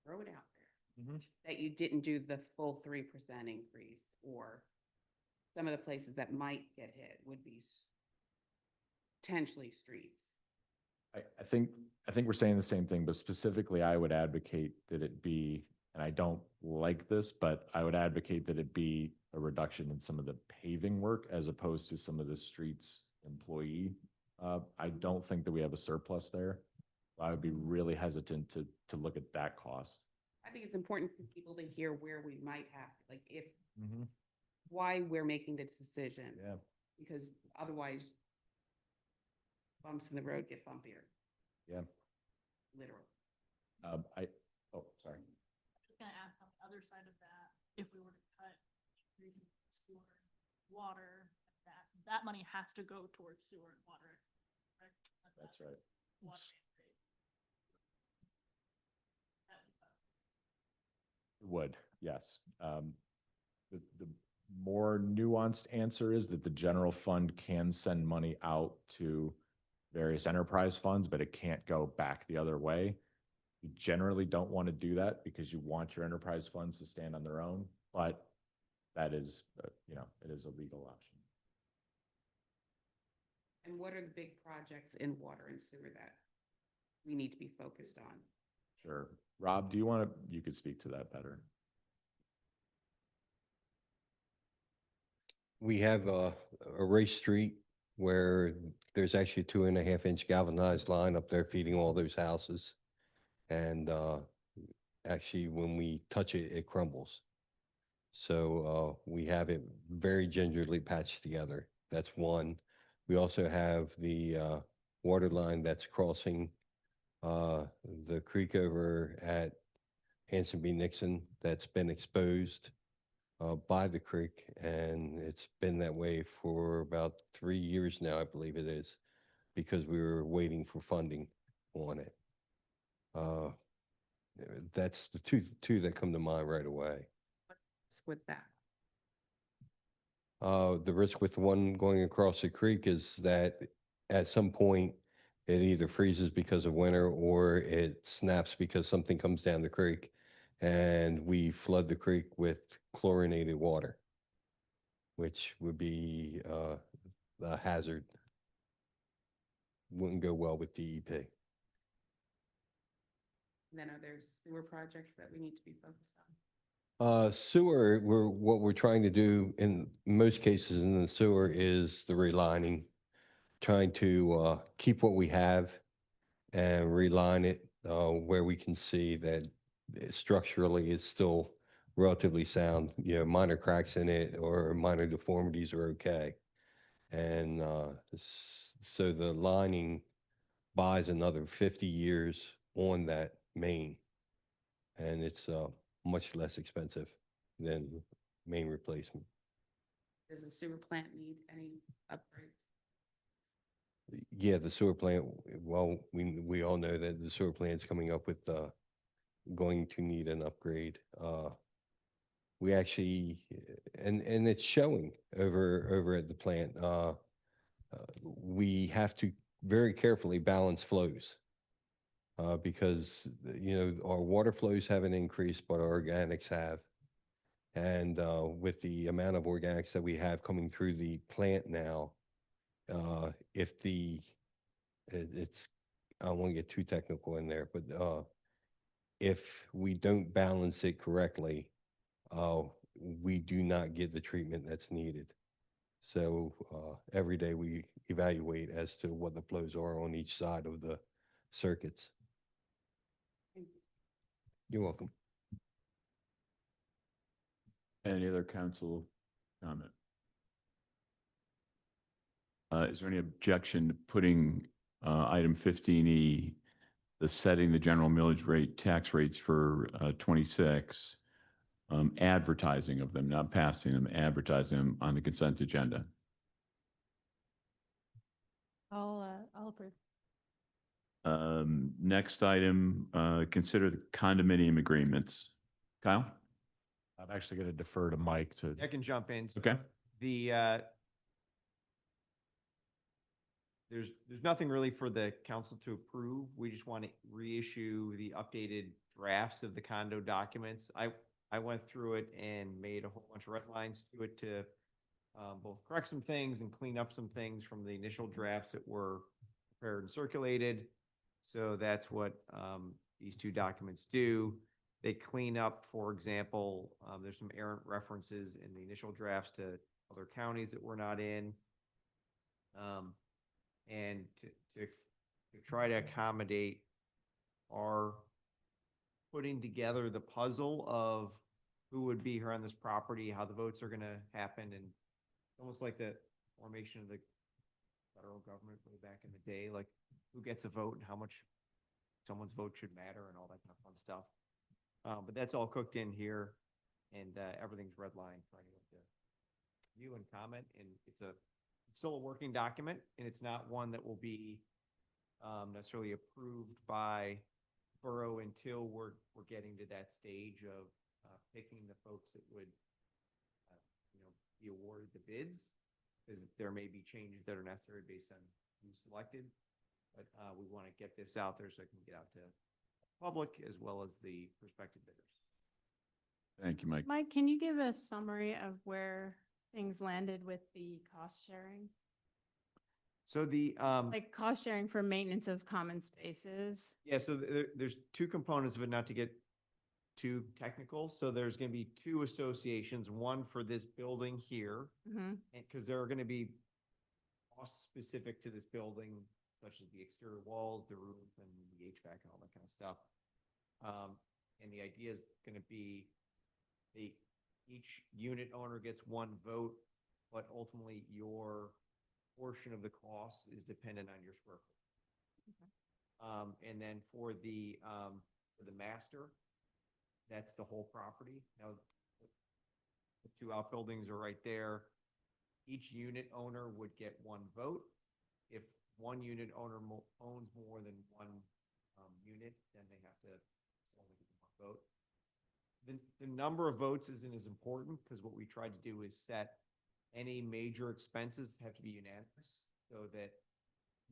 throw it out there, that you didn't do the full 3% increase, or some of the places that might get hit would be potentially streets. I think we're saying the same thing, but specifically I would advocate that it be, and I don't like this, but I would advocate that it be a reduction in some of the paving work as opposed to some of the streets employee. I don't think that we have a surplus there. I would be really hesitant to look at that cost. I think it's important for people to hear where we might have, like why we're making this decision. Yeah. Because otherwise bumps in the road get bumpier. Yeah. Literally. Sorry. Just gonna ask on the other side of that, if we were to cut sewer, water, that money has to go towards sewer and water, correct? That's right. Water It would, yes. The more nuanced answer is that the general fund can send money out to various enterprise funds, but it can't go back the other way. You generally don't want to do that because you want your enterprise funds to stand on their own, but that is, it is a legal option. And what are the big projects in water and sewer that we need to be focused on? Sure. Rob, you could speak to that better. We have a race street where there's actually a 2.5-inch galvanized line up there feeding all those houses. And actually, when we touch it, it crumbles. So we have it very gingerly patched together. That's one. We also have the water line that's crossing the creek over at Hanson B. Nixon that's been exposed by the creek, and it's been that way for about 3 years now, I believe it is, because we were waiting for funding on it. That's the two that come to mind right away. What's with that? The risk with the one going across the creek is that at some point it either freezes because of winter or it snaps because something comes down the creek, and we flood the creek with chlorinated water, which would be a hazard. Wouldn't go well with DEP. And then are there sewer projects that we need to be focused on? Sewer, what we're trying to do in most cases in the sewer is the relining, trying to keep what we have and reline it where we can see that structurally it's still relatively sound. Minor cracks in it or minor deformities are okay. And so the lining buys another 50 years on that main, and it's much less expensive than main replacement. Does the sewer plant need any upgrades? Yeah, the sewer plant, well, we all know that the sewer plant's coming up with going to need an upgrade. We actually, and it's showing over at the plant. We have to very carefully balance flows because our water flows haven't increased, but our organics have. And with the amount of organics that we have coming through the plant now, if I don't want to get too technical in there, but if we don't balance it correctly, we do not get the treatment that's needed. So every day we evaluate as to what the flows are on each side of the circuits. You're welcome. Any other council comment? Is there any objection to putting item 15E, the setting the general millage rate, tax rates for 26, advertising of them, not passing them, advertising them on the consent agenda? I'll approve. Next item, consider the condominium agreements. Kyle? I'm actually going to defer to Mike to. I can jump in. So Okay. The, there's nothing really for the council to approve. We just want to reissue the updated drafts of the condo documents. I went through it and made a whole bunch of red lines to it to both correct some things and clean up some things from the initial drafts that were prepared and circulated. So that's what these two documents do. They clean up, for example, there's some errant references in the initial drafts to other counties that we're not in. And to try to accommodate our putting together the puzzle of who would be here on this property, how the votes are going to happen, and almost like the formation of the federal government way back in the day, like who gets a vote and how much someone's vote should matter and all that kind of fun stuff. But that's all cooked in here, and everything's redlined for anyone to view and comment. And it's still a working document, and it's not one that will be necessarily approved by borough until we're getting to that stage of picking the folks that would be awarded the bids, because there may be changes that are necessary based on who's selected. But we want to get this out there so it can get out to public as well as the prospective bidders. Thank you, Mike. Mike, can you give a summary of where things landed with the cost sharing? So the Like cost sharing for maintenance of common spaces? yeah, so there's two components of it, not to get too technical. So there's going to be two associations, one for this building here, Mm-hmm. and because there are going to be costs specific to this building, such as the exterior walls, the roof, and the HVAC and all that kind of stuff. And the idea is going to be each unit owner gets one vote, but ultimately your portion of the cost is dependent on your square foot. And then for the master, that's the whole property. Now, the two outbuildings are right there. Each unit owner would get one vote. If one unit owner owns more than one unit, then they have to only get one vote. The number of votes isn't as important, because what we try to do is set any major expenses have to be unanimous, so that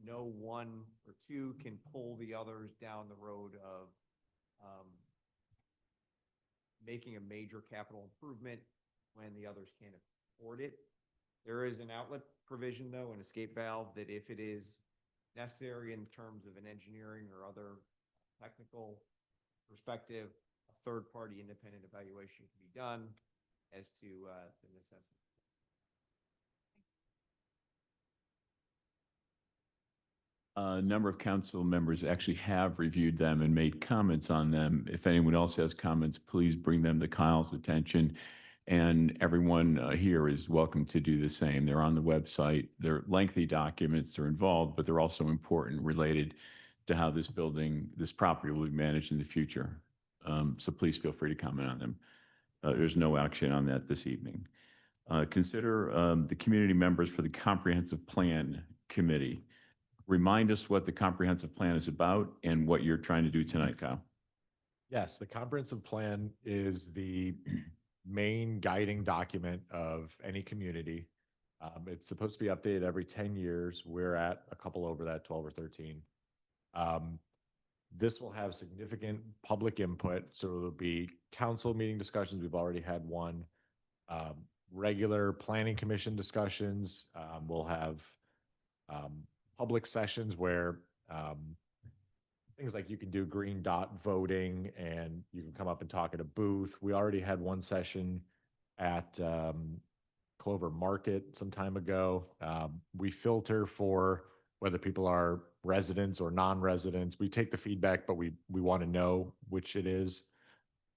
no one or two can pull the others down the road of making a major capital improvement when the others can't afford it. There is an outlet provision, though, an escape valve, that if it is necessary in terms of an engineering or other technical perspective, a third-party independent evaluation can be done as to the necessity. A number of council members actually have reviewed them and made comments on them. If anyone else has comments, please bring them to Kyle's attention. And everyone here is welcome to do the same. They're on the website. They're lengthy documents, they're involved, but they're also important, related to how this building, this property will be managed in the future. So please feel free to comment on them. There's no action on that this evening. Consider the community members for the Comprehensive Plan Committee. Remind us what the comprehensive plan is about and what you're trying to do tonight, Kyle. Yes, the comprehensive plan is the main guiding document of any community. It's supposed to be updated every 10 years. We're at a couple over that, 12 or 13. This will have significant public input. So it'll be council meeting discussions. We've already had one. Regular planning commission discussions. We'll have public sessions where things like you can do green dot voting and you can come up and talk at a booth. We already had one session at Clover Market some time ago. We filter for whether people are residents or non-residents. We take the feedback, but we want to know which it is.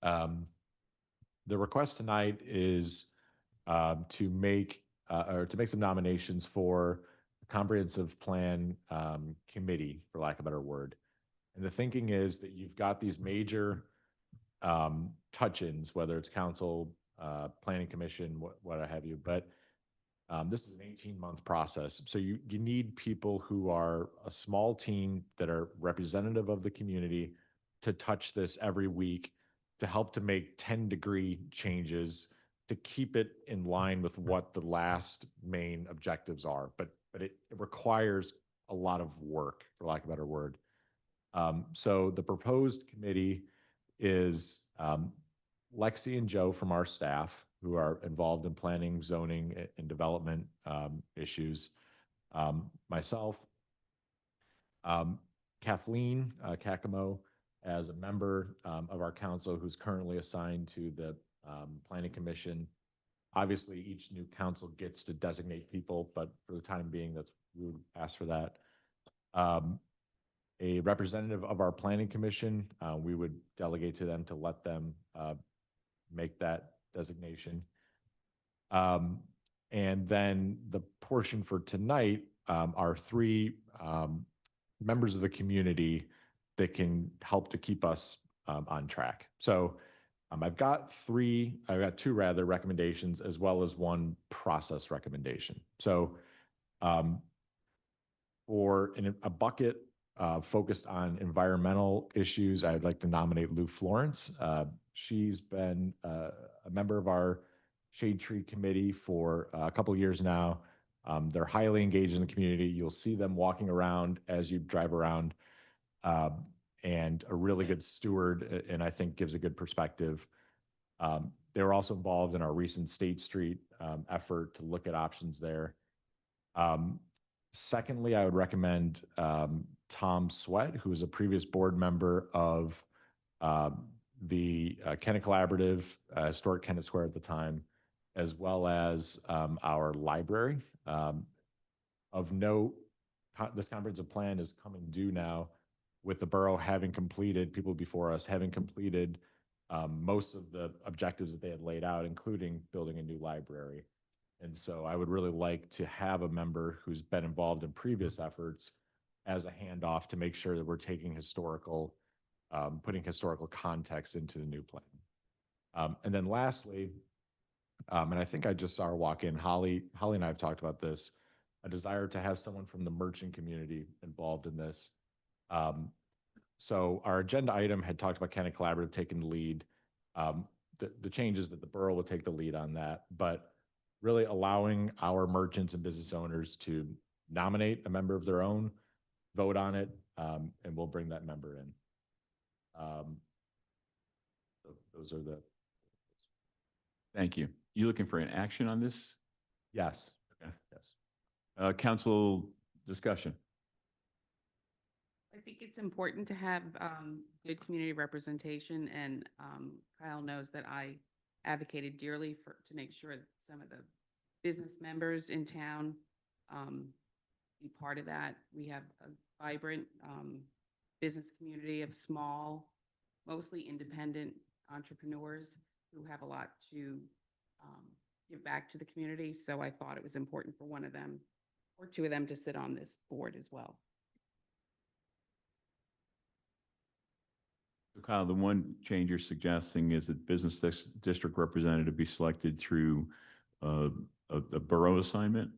The request tonight is to make some nominations for the comprehensive plan committee, for lack of a better word. And the thinking is that you've got these major touch-ins, whether it's council, planning commission, what have you, but this is an 18-month process. So you need people who are a small team that are representative of the community to touch this every week, to help to make 10-degree changes, to keep it in line with what the last main objectives are. But it requires a lot of work, for lack of a better word. So the proposed committee is Lexi and Joe from our staff, who are involved in planning, zoning, and development issues. Myself, Kathleen Kakamo, as a member of our council who's currently assigned to the Planning Commission. Obviously, each new council gets to designate people, but for the time being, we would ask for that. A representative of our Planning Commission, we would delegate to them to let them make that designation. And then the portion for tonight are three members of the community that can help to keep us on track. So I've got two rather recommendations, as well as one process recommendation. So for a bucket focused on environmental issues, I'd like to nominate Lou Florence. She's been a member of our Shade Tree Committee for a couple of years now. They're highly engaged in the community. You'll see them walking around as you drive around, and a really good steward, and I think gives a good perspective. They were also involved in our recent State Street effort to look at options there. Secondly, I would recommend Tom Sweat, who is a previous board member of the Kennett Collaborative, Historic Kennett Square at the time, as well as our library. Of note, this comprehensive plan is coming due now, with the borough having completed, people before us having completed most of the objectives that they had laid out, including building a new library. And so I would really like to have a member who's been involved in previous efforts as a handoff to make sure that we're taking putting historical context into the new plan. And then lastly, and I think I just saw her walk in, Holly and I have talked about this, a desire to have someone from the merchant community involved in this. So our agenda item had talked about Kennett Collaborative taking the lead. The changes that the borough will take the lead on that, but really allowing our merchants and business owners to nominate a member of their own, vote on it, and we'll bring that member in. Those are the. Thank you. You looking for an action on this? Yes. Okay. Yes. Council discussion. I think it's important to have good community representation, and Kyle knows that I advocated dearly to make sure that some of the business members in town be part of that. We have a vibrant business community of small, mostly independent entrepreneurs who have a lot to give back to the community. So I thought it was important for one of them or two of them to sit on this board as well. So Kyle, the one change you're suggesting is that business district representative be selected through a borough assignment?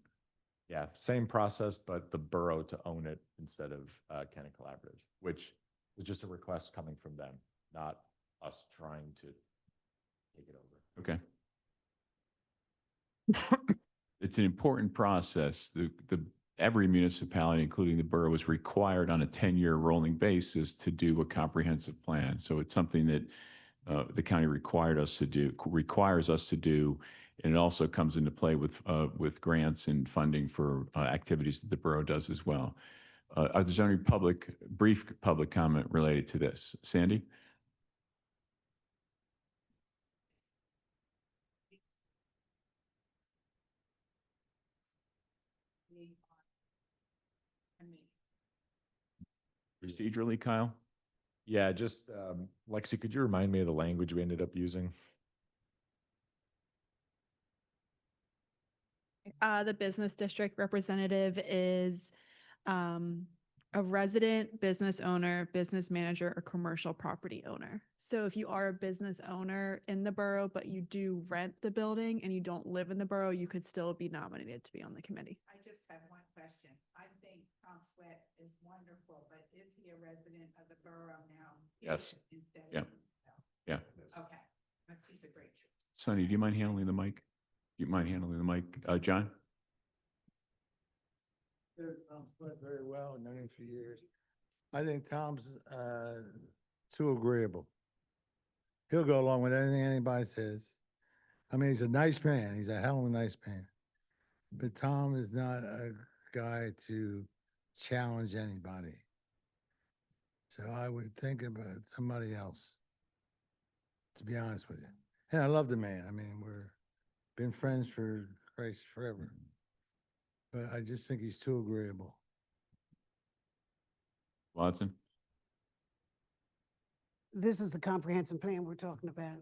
Yeah, same process, but the borough to own it instead of Kennett Collaborative, which is just a request coming from them, not us trying to take it over. Okay. It's an important process. Every municipality, including the borough, is required on a 10-year rolling basis to do a comprehensive plan. So it's something that the county requires us to do, and it also comes into play with grants and funding for activities that the borough does as well. Are there any brief public comment related to this? Sandy? Procedurally, Kyle? Yeah, just, Lexi, could you remind me of the language we ended up using? The business district representative is a resident, business owner, business manager, or commercial property owner. So if you are a business owner in the borough, but you do rent the building and you don't live in the borough, you could still be nominated to be on the committee. I just have one question. I think Tom Sweat is wonderful, but is he a resident of the borough now? He Yes. is instead Yeah. of- Yeah. Okay, he's a great choice. Sonny, do you mind handling the mic? Do you mind handling the mic? John? Tom Sweat very well, known him for years. I think Tom's too agreeable. He'll go along with anything anybody says. I mean, he's a nice man. He's a hell of a nice man. But Tom is not a guy to challenge anybody. So I would think about somebody else, to be honest with you. And I love the man. I mean, we're been friends for Christ forever. But I just think he's too agreeable. Watson? This is the comprehensive plan we're talking about.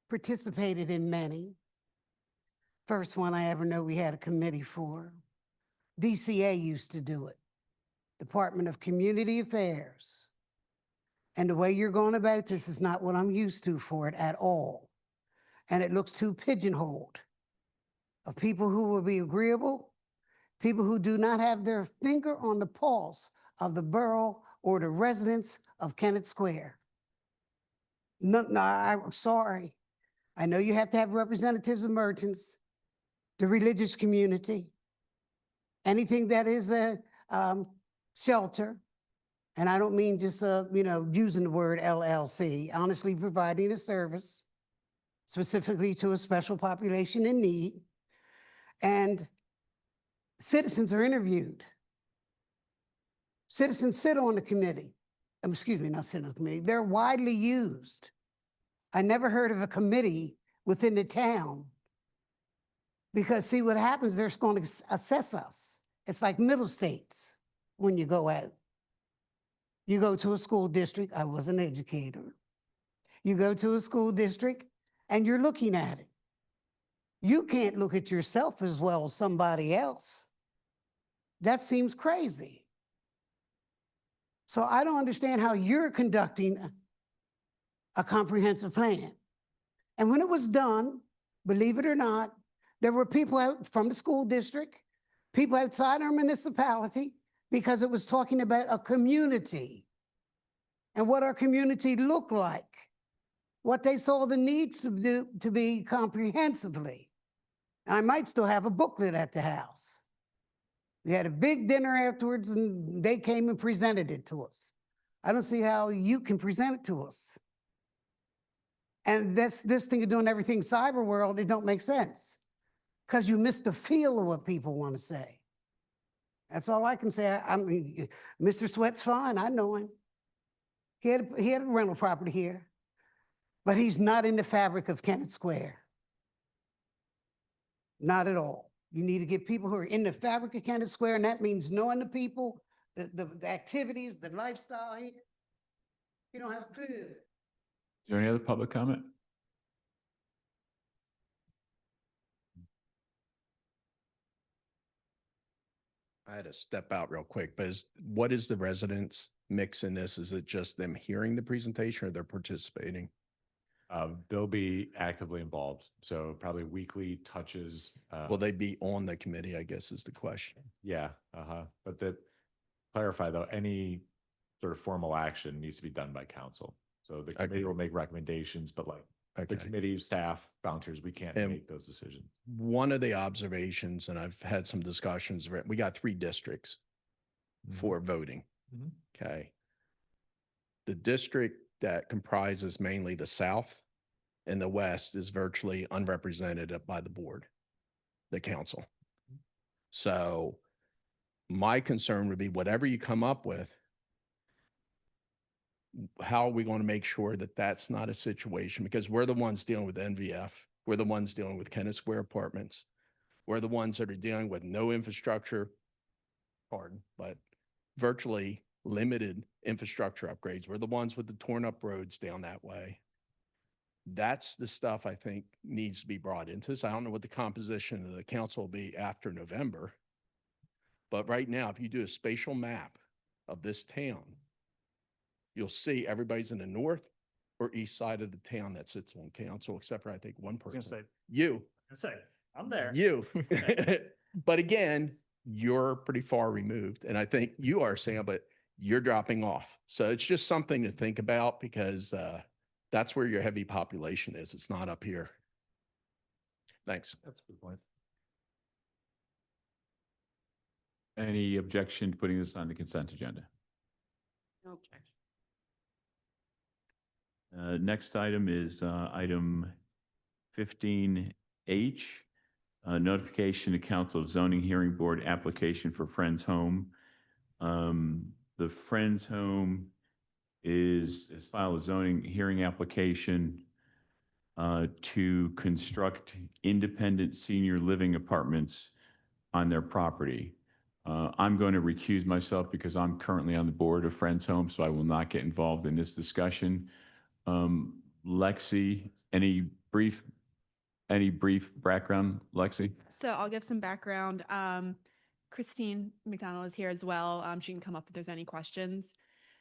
Participated in many. First one I ever know we had a committee for. DCA used to do it. Department of Community Affairs. And the way you're going about this is not what I'm used to for it at all. And it looks too pigeonholed. Of people who will be agreeable, people who do not have their finger on the pulse of the borough or the residents of Kennett Square. No, I'm sorry. I know you have to have representatives of merchants, the religious community, anything that is a shelter. And I don't mean just, using the word LLC, honestly providing a service specifically to a special population in need. And citizens are interviewed. Citizens sit on the committee. Excuse me, not sit on the committee. They're widely used. I never heard of a committee within the town because see what happens, they're going to assess us. It's like middle states when you go out. You go to a school district. I was an educator. You go to a school district and you're looking at it. You can't look at yourself as well as somebody else. That seems crazy. So I don't understand how you're conducting a comprehensive plan. And when it was done, believe it or not, there were people out from the school district, people outside our municipality, because it was talking about a community and what our community looked like, what they saw the needs to do to be comprehensively. And I might still have a booklet at the house. We had a big dinner afterwards and they came and presented it to us. I don't see how you can present it to us. And this thing of doing everything cyber world, it don't make sense because you miss the feel of what people want to say. That's all I can say. I mean, Mr. Sweat's fine. I know him. He had a rental property here, but he's not in the fabric of Kennett Square. Not at all. You need to get people who are in the fabric of Kennett Square, and that means knowing the people, the activities, the lifestyle here. You don't have a clue. Is there any other public comment? I had to step out real quick, but what is the residents mix in this? Is it just them hearing the presentation or they're participating? They'll be actively involved, so probably weekly touches. Will they be on the committee, I guess is the question. Yeah, but clarify though, any sort of formal action needs to be done by council. So the committee will make recommendations, but like the committee, staff, volunteers, we can't And make those decisions. One of the observations, and I've had some discussions, we got 3 districts for voting. Okay. The district that comprises mainly the South and the West is virtually unrepresented by the board, the council. So my concern would be whatever you come up with, how are we going to make sure that that's not a situation? Because we're the ones dealing with NVF. We're the ones dealing with Kennett Square Apartments. We're the ones that are dealing with no infrastructure, pardon, but virtually limited infrastructure upgrades. We're the ones with the torn up roads down that way. That's the stuff I think needs to be brought into this. I don't know what the composition of the council will be after November. But right now, if you do a spatial map of this town, you'll see everybody's in the north or east side of the town that sits on council, except for I think one I was person. gonna say, You. I'm there. You. But again, you're pretty far removed. And I think you are, Sam, but you're dropping off. So it's just something to think about because that's where your heavy population is. It's not up here. Thanks. That's a good point. Any objection to putting this on the consent agenda? No objection. Next item is item 15H, notification to Council of Zoning Hearing Board application for Friends Home. The Friends Home is filed a zoning hearing application to construct independent senior living apartments on their property. I'm going to recuse myself because I'm currently on the board of Friends Home, so I will not get involved in this discussion. Lexi, any brief background, Lexi? So I'll give some background. Christine McDonald is here as well. She can come up if there's any questions.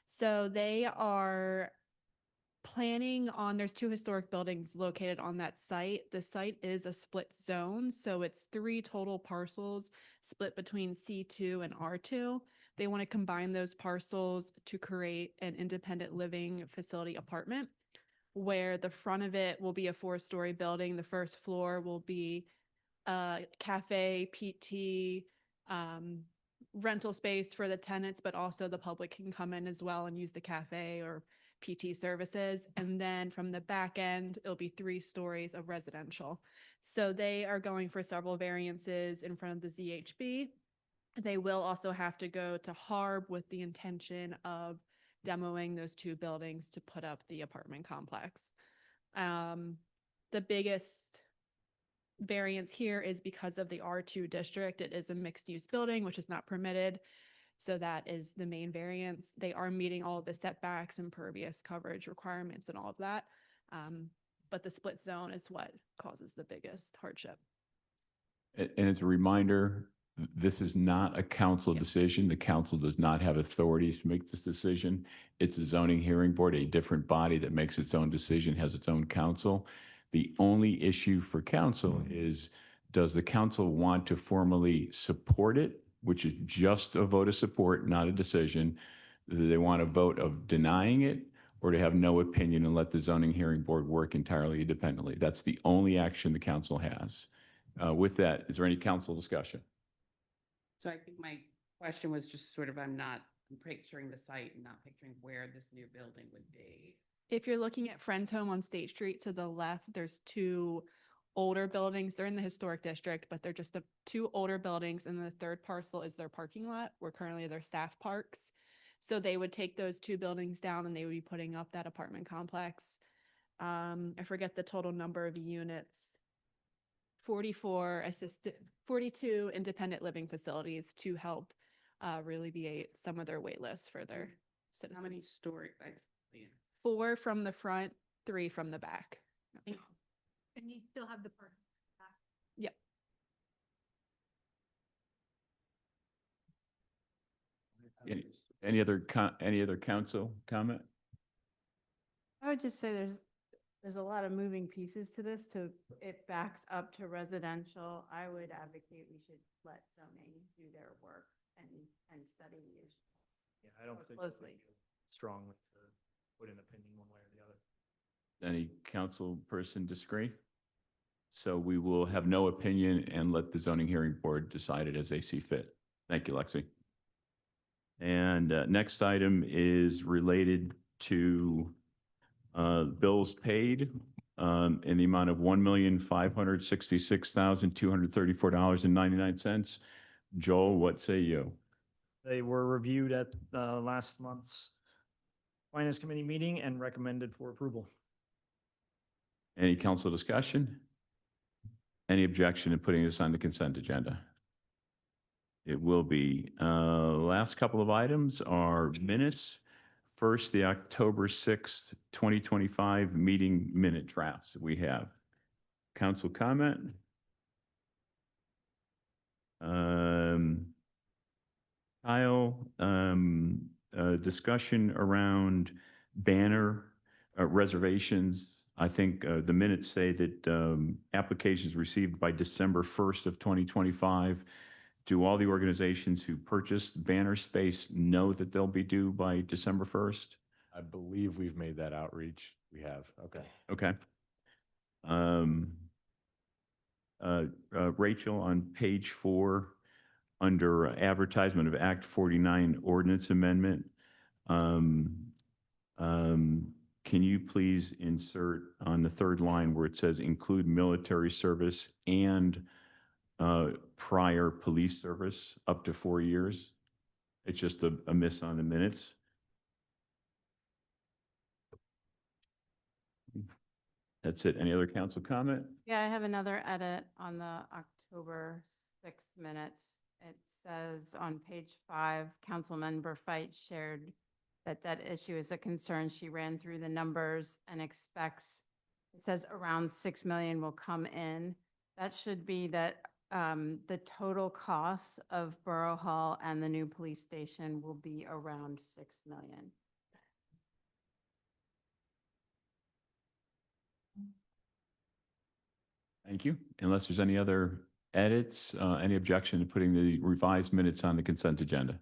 So they are planning on, there's 2 historic buildings located on that site. The site is a split zone, so it's 3 total parcels split between C2 and R2. They want to combine those parcels to create an independent living facility apartment where the front of it will be a 4-story building. The first floor will be a cafe, PT, rental space for the tenants, but also the public can come in as well and use the cafe or PT services. And then from the back end, it'll be 3 stories of residential. So they are going for several variances in front of the ZHB. They will also have to go to HARB with the intention of demoing those 2 buildings to put up the apartment complex. The biggest variance here is because of the R2 district. It is a mixed-use building, which is not permitted. So that is the main variance. They are meeting all of the setbacks, impervious coverage requirements and all of that. But the split zone is what causes the biggest hardship. And as a reminder, this is not a council decision. The council does not have authority to make this decision. It's a zoning hearing board, a different body that makes its own decision, has its own council. The only issue for council is, does the council want to formally support it, which is just a vote of support, not a decision? Do they want a vote of denying it, or to have no opinion and let the zoning hearing board work entirely independently? That's the only action the council has. With that, is there any council discussion? So I think my question was just sort of, I'm picturing the site and not picturing where this new building would be. If you're looking at Friends Home on State Street to the left, there's 2 older buildings. They're in the historic district, but they're just the 2 older buildings. And the 3rd parcel is their parking lot, where currently their staff parks. So they would take those 2 buildings down and they would be putting up that apartment complex. I forget the total number of units. 42 independent living facilities to help alleviate some of their wait lists for their How many citizens. story? 4 from the front, 3 from the back. And you still have the parking. Yep. Any other council comment? I would just say there's a lot of moving pieces to this. It backs up to residential. I would advocate we should let zoning do their work and study the issue. Yeah, I don't more think that closely. we feel strongly to put an opinion one way or the other. Any council person disagree? So we will have no opinion and let the zoning hearing board decide it as they see fit. Thank you, Lexi. And next item is related to bills paid in the amount of $1,566,234.99. Joel, what say you? They were reviewed at last month's Finance Committee meeting and recommended for approval. Any council discussion? Any objection to putting this on the consent agenda? It will be. Last couple of items are minutes. First, the October 6th, 2025 meeting minute drafts that we have. Council comment? Kyle, discussion around banner reservations. I think the minutes say that applications received by December 1st of 2025. Do all the organizations who purchased banner space know that they'll be due by December 1st? I believe we've made that outreach. We have. Okay. Okay. Rachel, on page 4, under advertisement of Act 49 ordinance amendment, can you please insert on the third line where it says include military service and prior police service up to 4 years? It's just a miss on the minutes. That's it. Any other council comment? Yeah, I have another edit on the October 6th minutes. It says on page 5, Councilmember Fight shared that debt issue is a concern. She ran through the numbers and expects, it says around 6 million will come in. That should be that the total cost of Borough Hall and the new police station will be around 6 million. Thank you. Unless there's any other edits, any objection to putting the revised minutes on the consent agenda?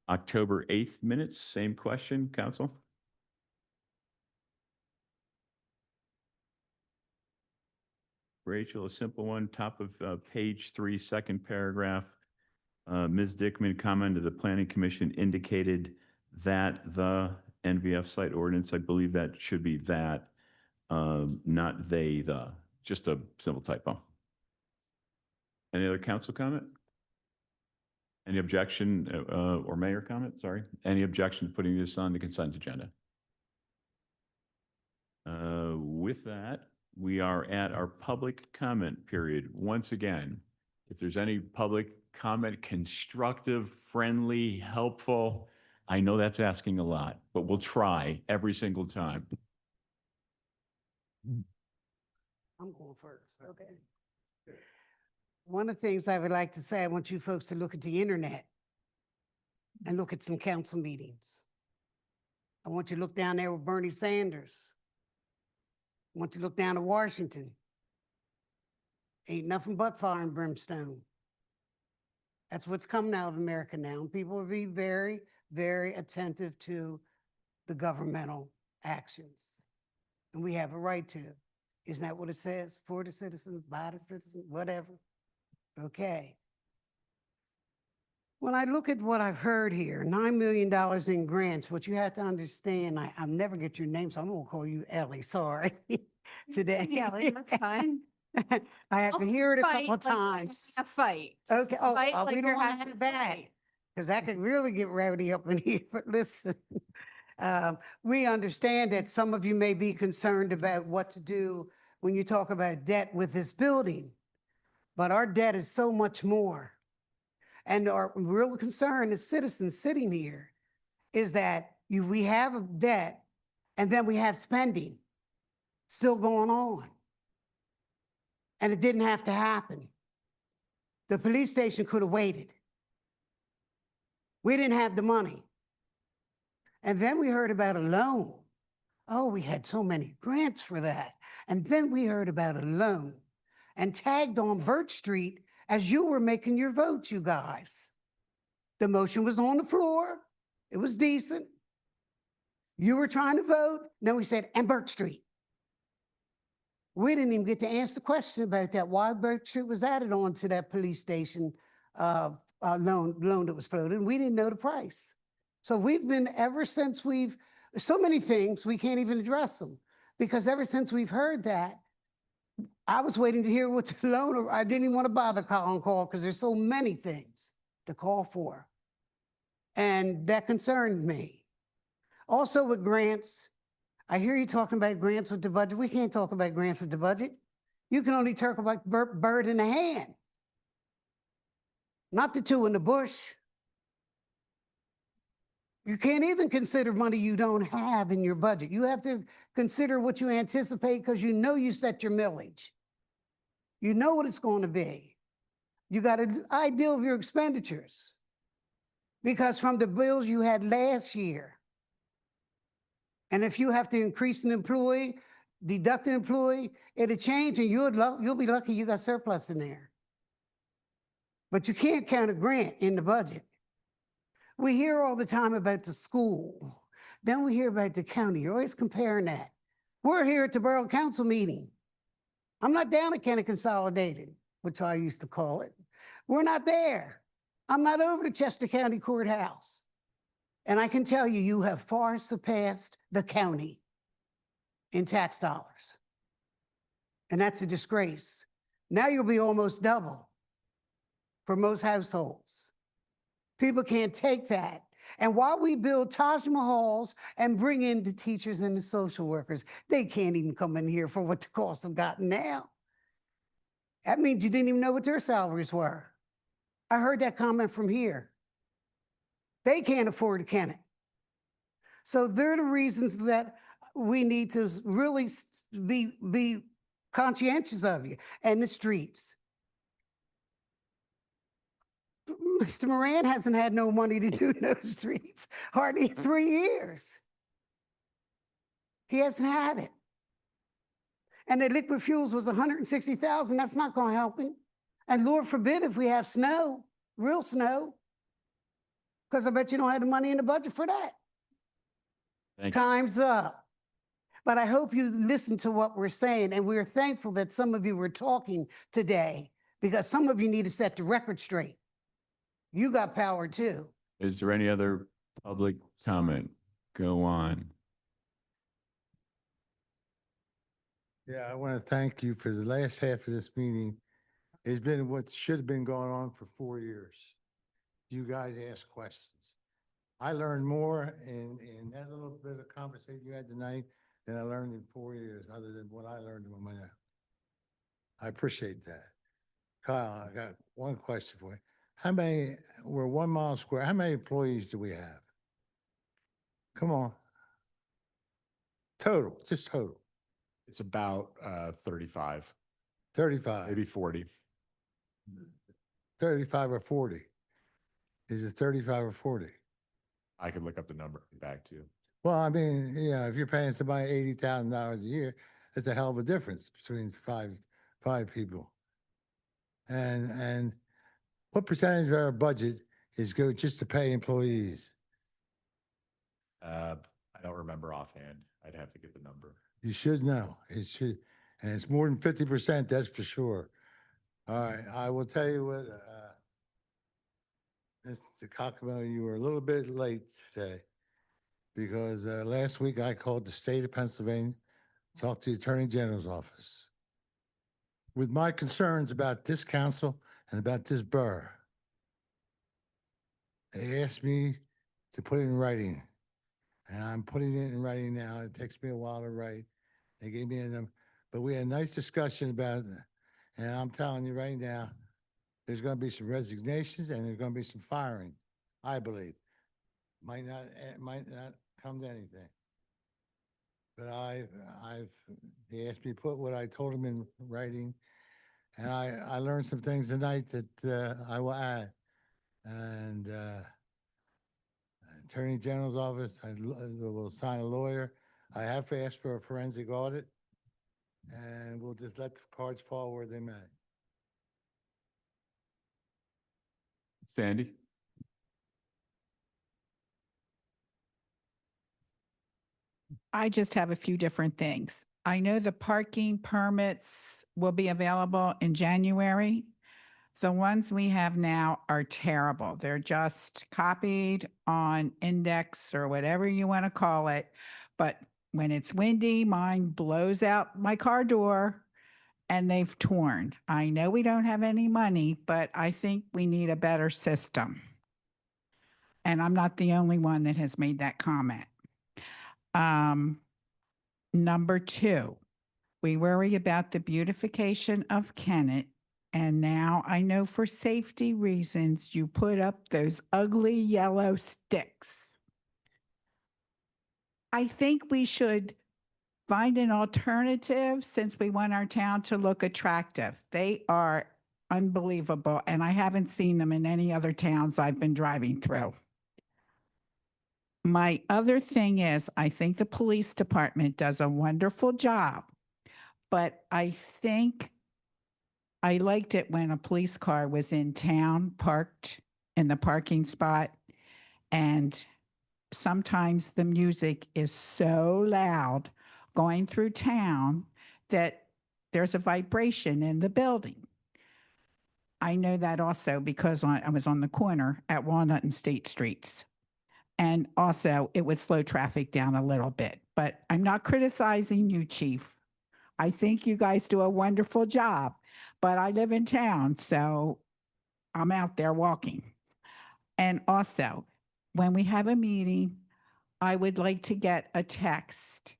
October 8th minutes, same question, council? Rachel, a simple one, top of page 3, second paragraph. Ms. Dickman commented the Planning Commission indicated that the NVF site ordinance, I believe that should be that, not they, the, just a simple typo. Any other council comment? Any objection, or mayor comment, sorry? Any objection to putting this on the consent agenda? With that, we are at our public comment period. Once again, if there's any public comment, constructive, friendly, helpful, I know that's asking a lot, but we'll try every single time. I'm going first. Okay. One of the things I would like to say, I want you folks to look at the internet and look at some council meetings. I want you to look down there with Bernie Sanders. I want you to look down to Washington. Ain't nothing but fire and brimstone. That's what's coming out of America now. And people will be very, very attentive to the governmental actions. And we have a right to. Isn't that what it says? For the citizens, by the citizens, whatever. Okay. When I look at what I've heard here, $9 million in grants, what you have to understand, I'll never get your name, so I'm gonna call you Ellie, sorry, today. Yeah, that's fine. I have to hear it a couple times. A fight. Okay, oh, Fight we like don't you're want to having have a that, fight. because that could really get rowdy up in here, but listen. We understand that some of you may be concerned about what to do when you talk about debt with this building, but our debt is so much more. And our real concern as citizens sitting here is that we have a debt and then we have spending still going on. And it didn't have to happen. The police station could have waited. We didn't have the money. And then we heard about a loan. Oh, we had so many grants for that. And then we heard about a loan and tagged on Birch Street as you were making your vote, you guys. The motion was on the floor. It was decent. You were trying to vote. Then we said, and Birch Street. We didn't even get to answer the question about that, why Birch Street was added on to that police station loan that was floated, and we didn't know the price. So we've been, ever since so many things, we can't even address them. Because ever since we've heard that, I was waiting to hear what the loan, I didn't even want to bother calling call because there's so many things to call for. And that concerned me. Also with grants, I hear you talking about grants with the budget. We can't talk about grants with the budget. You can only talk about bird in the hand, not the two in the bush. You can't even consider money you don't have in your budget. You have to consider what you anticipate because you know you set your millage. You know what it's going to be. You got an idea of your expenditures because from the bills you had last year, and if you have to increase an employee, deduct an employee, it'll change and you'll be lucky you got surplus in there. But you can't count a grant in the budget. We hear all the time about the school. Then we hear about the county. You're always comparing that. We're here at the Borough Council meeting. I'm not down at Kennet Consolidated, which I used to call it. We're not there. I'm not over the Chester County Courthouse. And I can tell you, you have far surpassed the county in tax dollars. And that's a disgrace. Now you'll be almost double for most households. People can't take that. And while we build Taj Mahals and bring in the teachers and the social workers, they can't even come in here for what the costs have gotten now. That means you didn't even know what their salaries were. I heard that comment from here. They can't afford a Kennet. So they're the reasons that we need to really be conscientious of you and the streets. Mr. Moran hasn't had no money to do those streets, hardly 3 years. He hasn't had it. And the liquid fuels was $160,000. That's not going to help him. And Lord forbid if we have snow, real snow, because I bet you don't have the money in the budget for that. Thank you. Time's up. But I hope you listen to what we're saying. And we're thankful that some of you were talking today because some of you need to set the record straight. You got power too. Is there any other public comment? Go on. Yeah, I want to thank you for the last half of this meeting. It's been what should have been going on for 4 years. You guys ask questions. I learned more in that little bit of conversation you had tonight than I learned in 4 years, other than what I learned in my life. I appreciate that. Kyle, I got one question for you. We're 1 mile square. How many employees do we have? Come on. Total, just total. It's about 35, 35. maybe 40. 35 or 40. Is it 35 or 40? I could look up the number and back to you. Well, I mean, yeah, if you're paying somebody $80,000 a year, that's a hell of a difference between five people. And what percentage of our budget is go just to pay employees? I don't remember offhand. I'd have to get the number. You should know. It should, and it's more than 50%, that's for sure. All right, I will tell you what, Mr. Cockamo, you were a little bit late today because last week I called the state of Pennsylvania, talked to the Attorney General's office with my concerns about this council and about this borough. They asked me to put it in writing, and I'm putting it in writing now. It takes me a while to write. They gave me a number, but we had a nice discussion about it. And I'm telling you right now, there's going to be some resignations and there's going to be some firing, I believe. Might not come to anything. But he asked me to put what I told him in writing. And I learned some things tonight that I will add. And Attorney General's office, I will sign a lawyer. I have asked for a forensic audit. And we'll just let the cards fall where they may. Sandy? I just have a few different things. I know the parking permits will be available in January. The ones we have now are terrible. They're just copied on index or whatever you want to call it. But when it's windy, mine blows out my car door and they've torn. I know we don't have any money, but I think we need a better system. And I'm not the only one that has made that comment. Number two, We worry about the beautification of Kennet. And now I know for safety reasons, you put up those ugly yellow sticks. I think we should find an alternative since we want our town to look attractive. They are unbelievable, and I haven't seen them in any other towns I've been driving through. My other thing is, I think the police department does a wonderful job, but I think I liked it when a police car was in town, parked in the parking spot, and sometimes the music is so loud going through town that there's a vibration in the building. I know that also because I was on the corner at Walnut and State Streets. And also it would slow traffic down a little bit, but I'm not criticizing you, Chief. I think you guys do a wonderful job, but I live in town, so I'm out there walking. And also, when we have a meeting, I would like to get a text.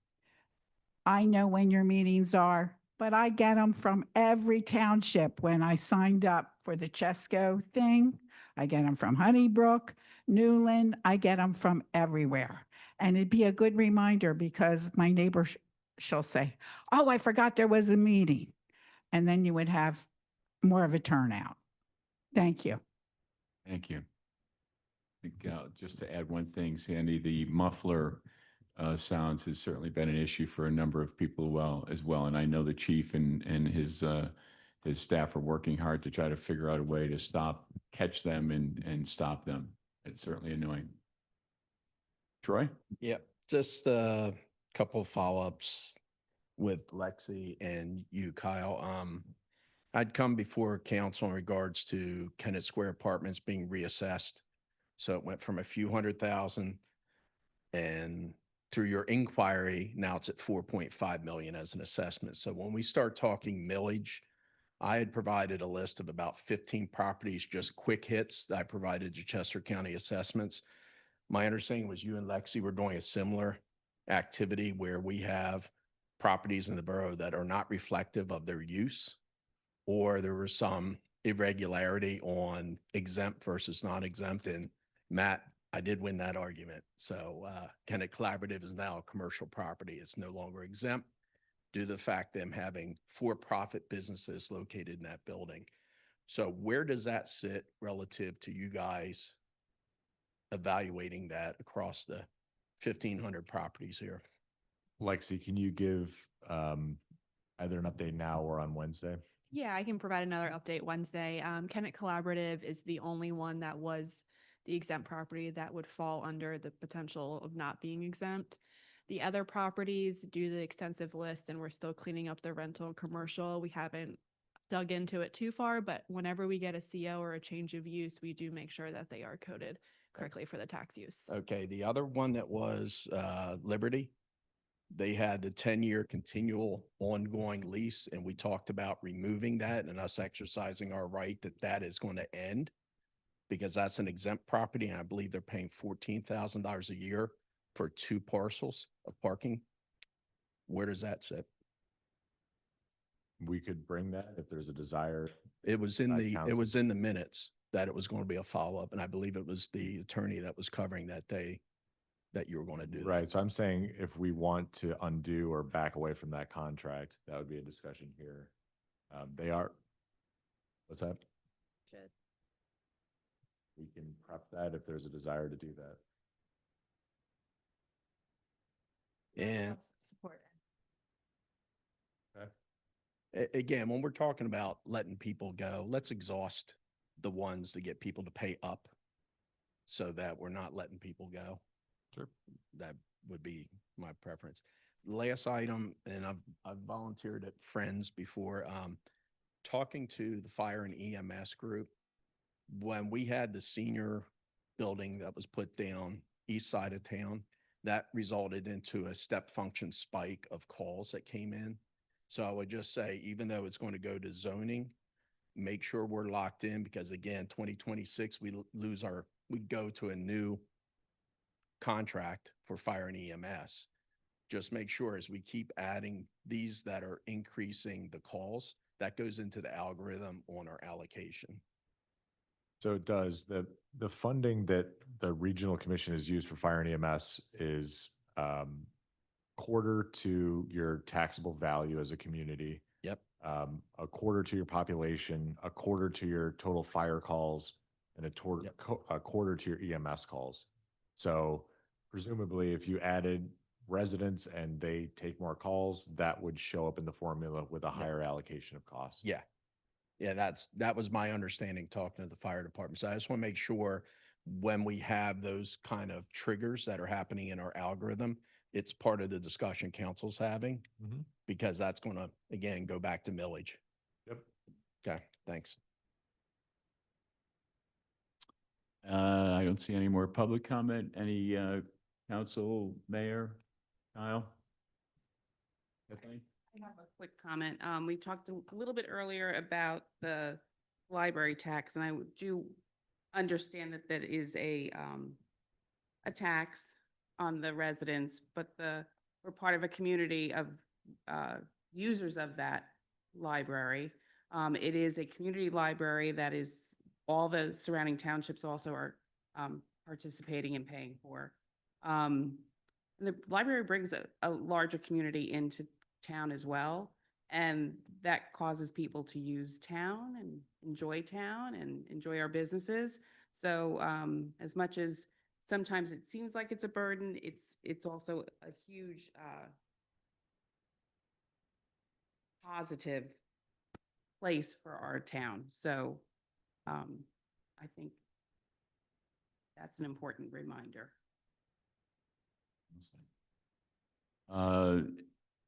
I know when your meetings are, but I get them from every township when I signed up for the Chesco thing. I get them from Honeybrook, Newland, I get them from everywhere. And it'd be a good reminder because my neighbor, she'll say, oh, I forgot there was a meeting. And then you would have more of a turnout. Thank you. Thank you. I think, just to add one thing, Sandy, the muffler sounds has certainly been an issue for a number of people as well. And I know the chief and his staff are working hard to try to figure out a way to catch them and stop them. It's certainly annoying. Troy? Yeah, just a couple of follow-ups with Lexi and you, Kyle. I'd come before council in regards to Kennett Square Apartments being reassessed. So it went from a few $100,000, and through your inquiry, now it's at 4.5 million as an assessment. So when we start talking millage, I had provided a list of about 15 properties, just quick hits that I provided to Chester County Assessments. My understanding was you and Lexi were doing a similar activity where we have properties in the borough that are not reflective of their use, or there was some irregularity on exempt versus non-exempt. And Matt, I did win that argument. So Kennett Collaborative is now a commercial property. It's no longer exempt due to the fact them having for-profit businesses located in that building. So where does that sit relative to you guys evaluating that across the 1,500 properties here? Lexi, can you give either an update now or on Wednesday? Yeah, I can provide another update Wednesday. Kennett Collaborative is the only one that was the exempt property that would fall under the potential of not being exempt. The other properties, due to the extensive list, and we're still cleaning up the rental and commercial, we haven't dug into it too far, but whenever we get a CO or a change of use, we do make sure that they are coded correctly for the tax use. Okay, the other one that was Liberty, they had the 10-year continual ongoing lease, and we talked about removing that and us exercising our right that is going to end because that's an exempt property, and I believe they're paying $14,000 a year for 2 parcels of parking. Where does that sit? We could bring that if there's a desire. It was in the council. minutes that it was going to be a follow-up, and I believe it was the attorney that was covering that day that you were going to do that. Right. So I'm saying if we want to undo or back away from that contract, that would be a discussion here. They are, what's that? Should. We can prep that if there's a desire to do that. And Support. again, when we're talking about letting people go, let's exhaust the ones to get people to pay up so that we're not letting people go. Sure. That would be my preference. Last item, and I've volunteered at Friends before, talking to the fire and EMS group. When we had the senior building that was put down east side of town, that resulted into a step function spike of calls that came in. So I would just say, even though it's going to go to zoning, make sure we're locked in because again, 2026, we go to a new contract for fire and EMS. just make sure as we keep adding these that are increasing the calls, that goes into the algorithm on our allocation. So it does, the funding that the regional commission has used for fire and EMS is quarter to your taxable value as a community. Yep. A quarter to your population, a quarter to your total fire calls, and a quarter to your EMS calls. So presumably, if you added residents and they take more calls, that would show up in the formula with a higher allocation of costs. Yeah. Yeah, that was my understanding talking to the fire department. So I just want to make sure when we have those kind of triggers that are happening in our algorithm, it's part of the discussion council's having, because that's going to, again, go back to millage. Yep. Okay, thanks. I don't see any more public comment. Any council, mayor, Kyle? Kathleen? I have a quick comment. We talked a little bit earlier about the library tax, and I do understand that that is a tax on the residents, but we're part of a community of users of that library. It is a community library that is, all the surrounding townships also are participating and paying for. The library brings a larger community into town as well, and that causes people to use town and enjoy our businesses. So as much as sometimes it seems like it's a burden, it's also a huge positive place for our town. So I think that's an important reminder.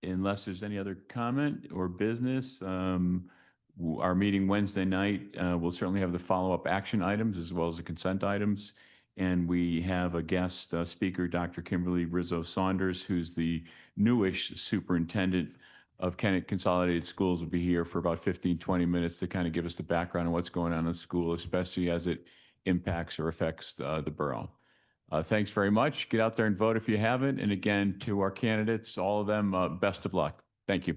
Unless there's any other comment or business, our meeting Wednesday night, we'll certainly have the follow-up action items as well as the consent items. And we have a guest speaker, Dr. Kimberly Rizzo Saunders, who's the newish superintendent of Kennett Consolidated Schools, will be here for about 15, 20 minutes to kind of give us the background on what's going on in the school, especially as it impacts or affects the borough. Thanks very much. Get out there and vote if you haven't. And again, to our candidates, all of them, best of luck. Thank you.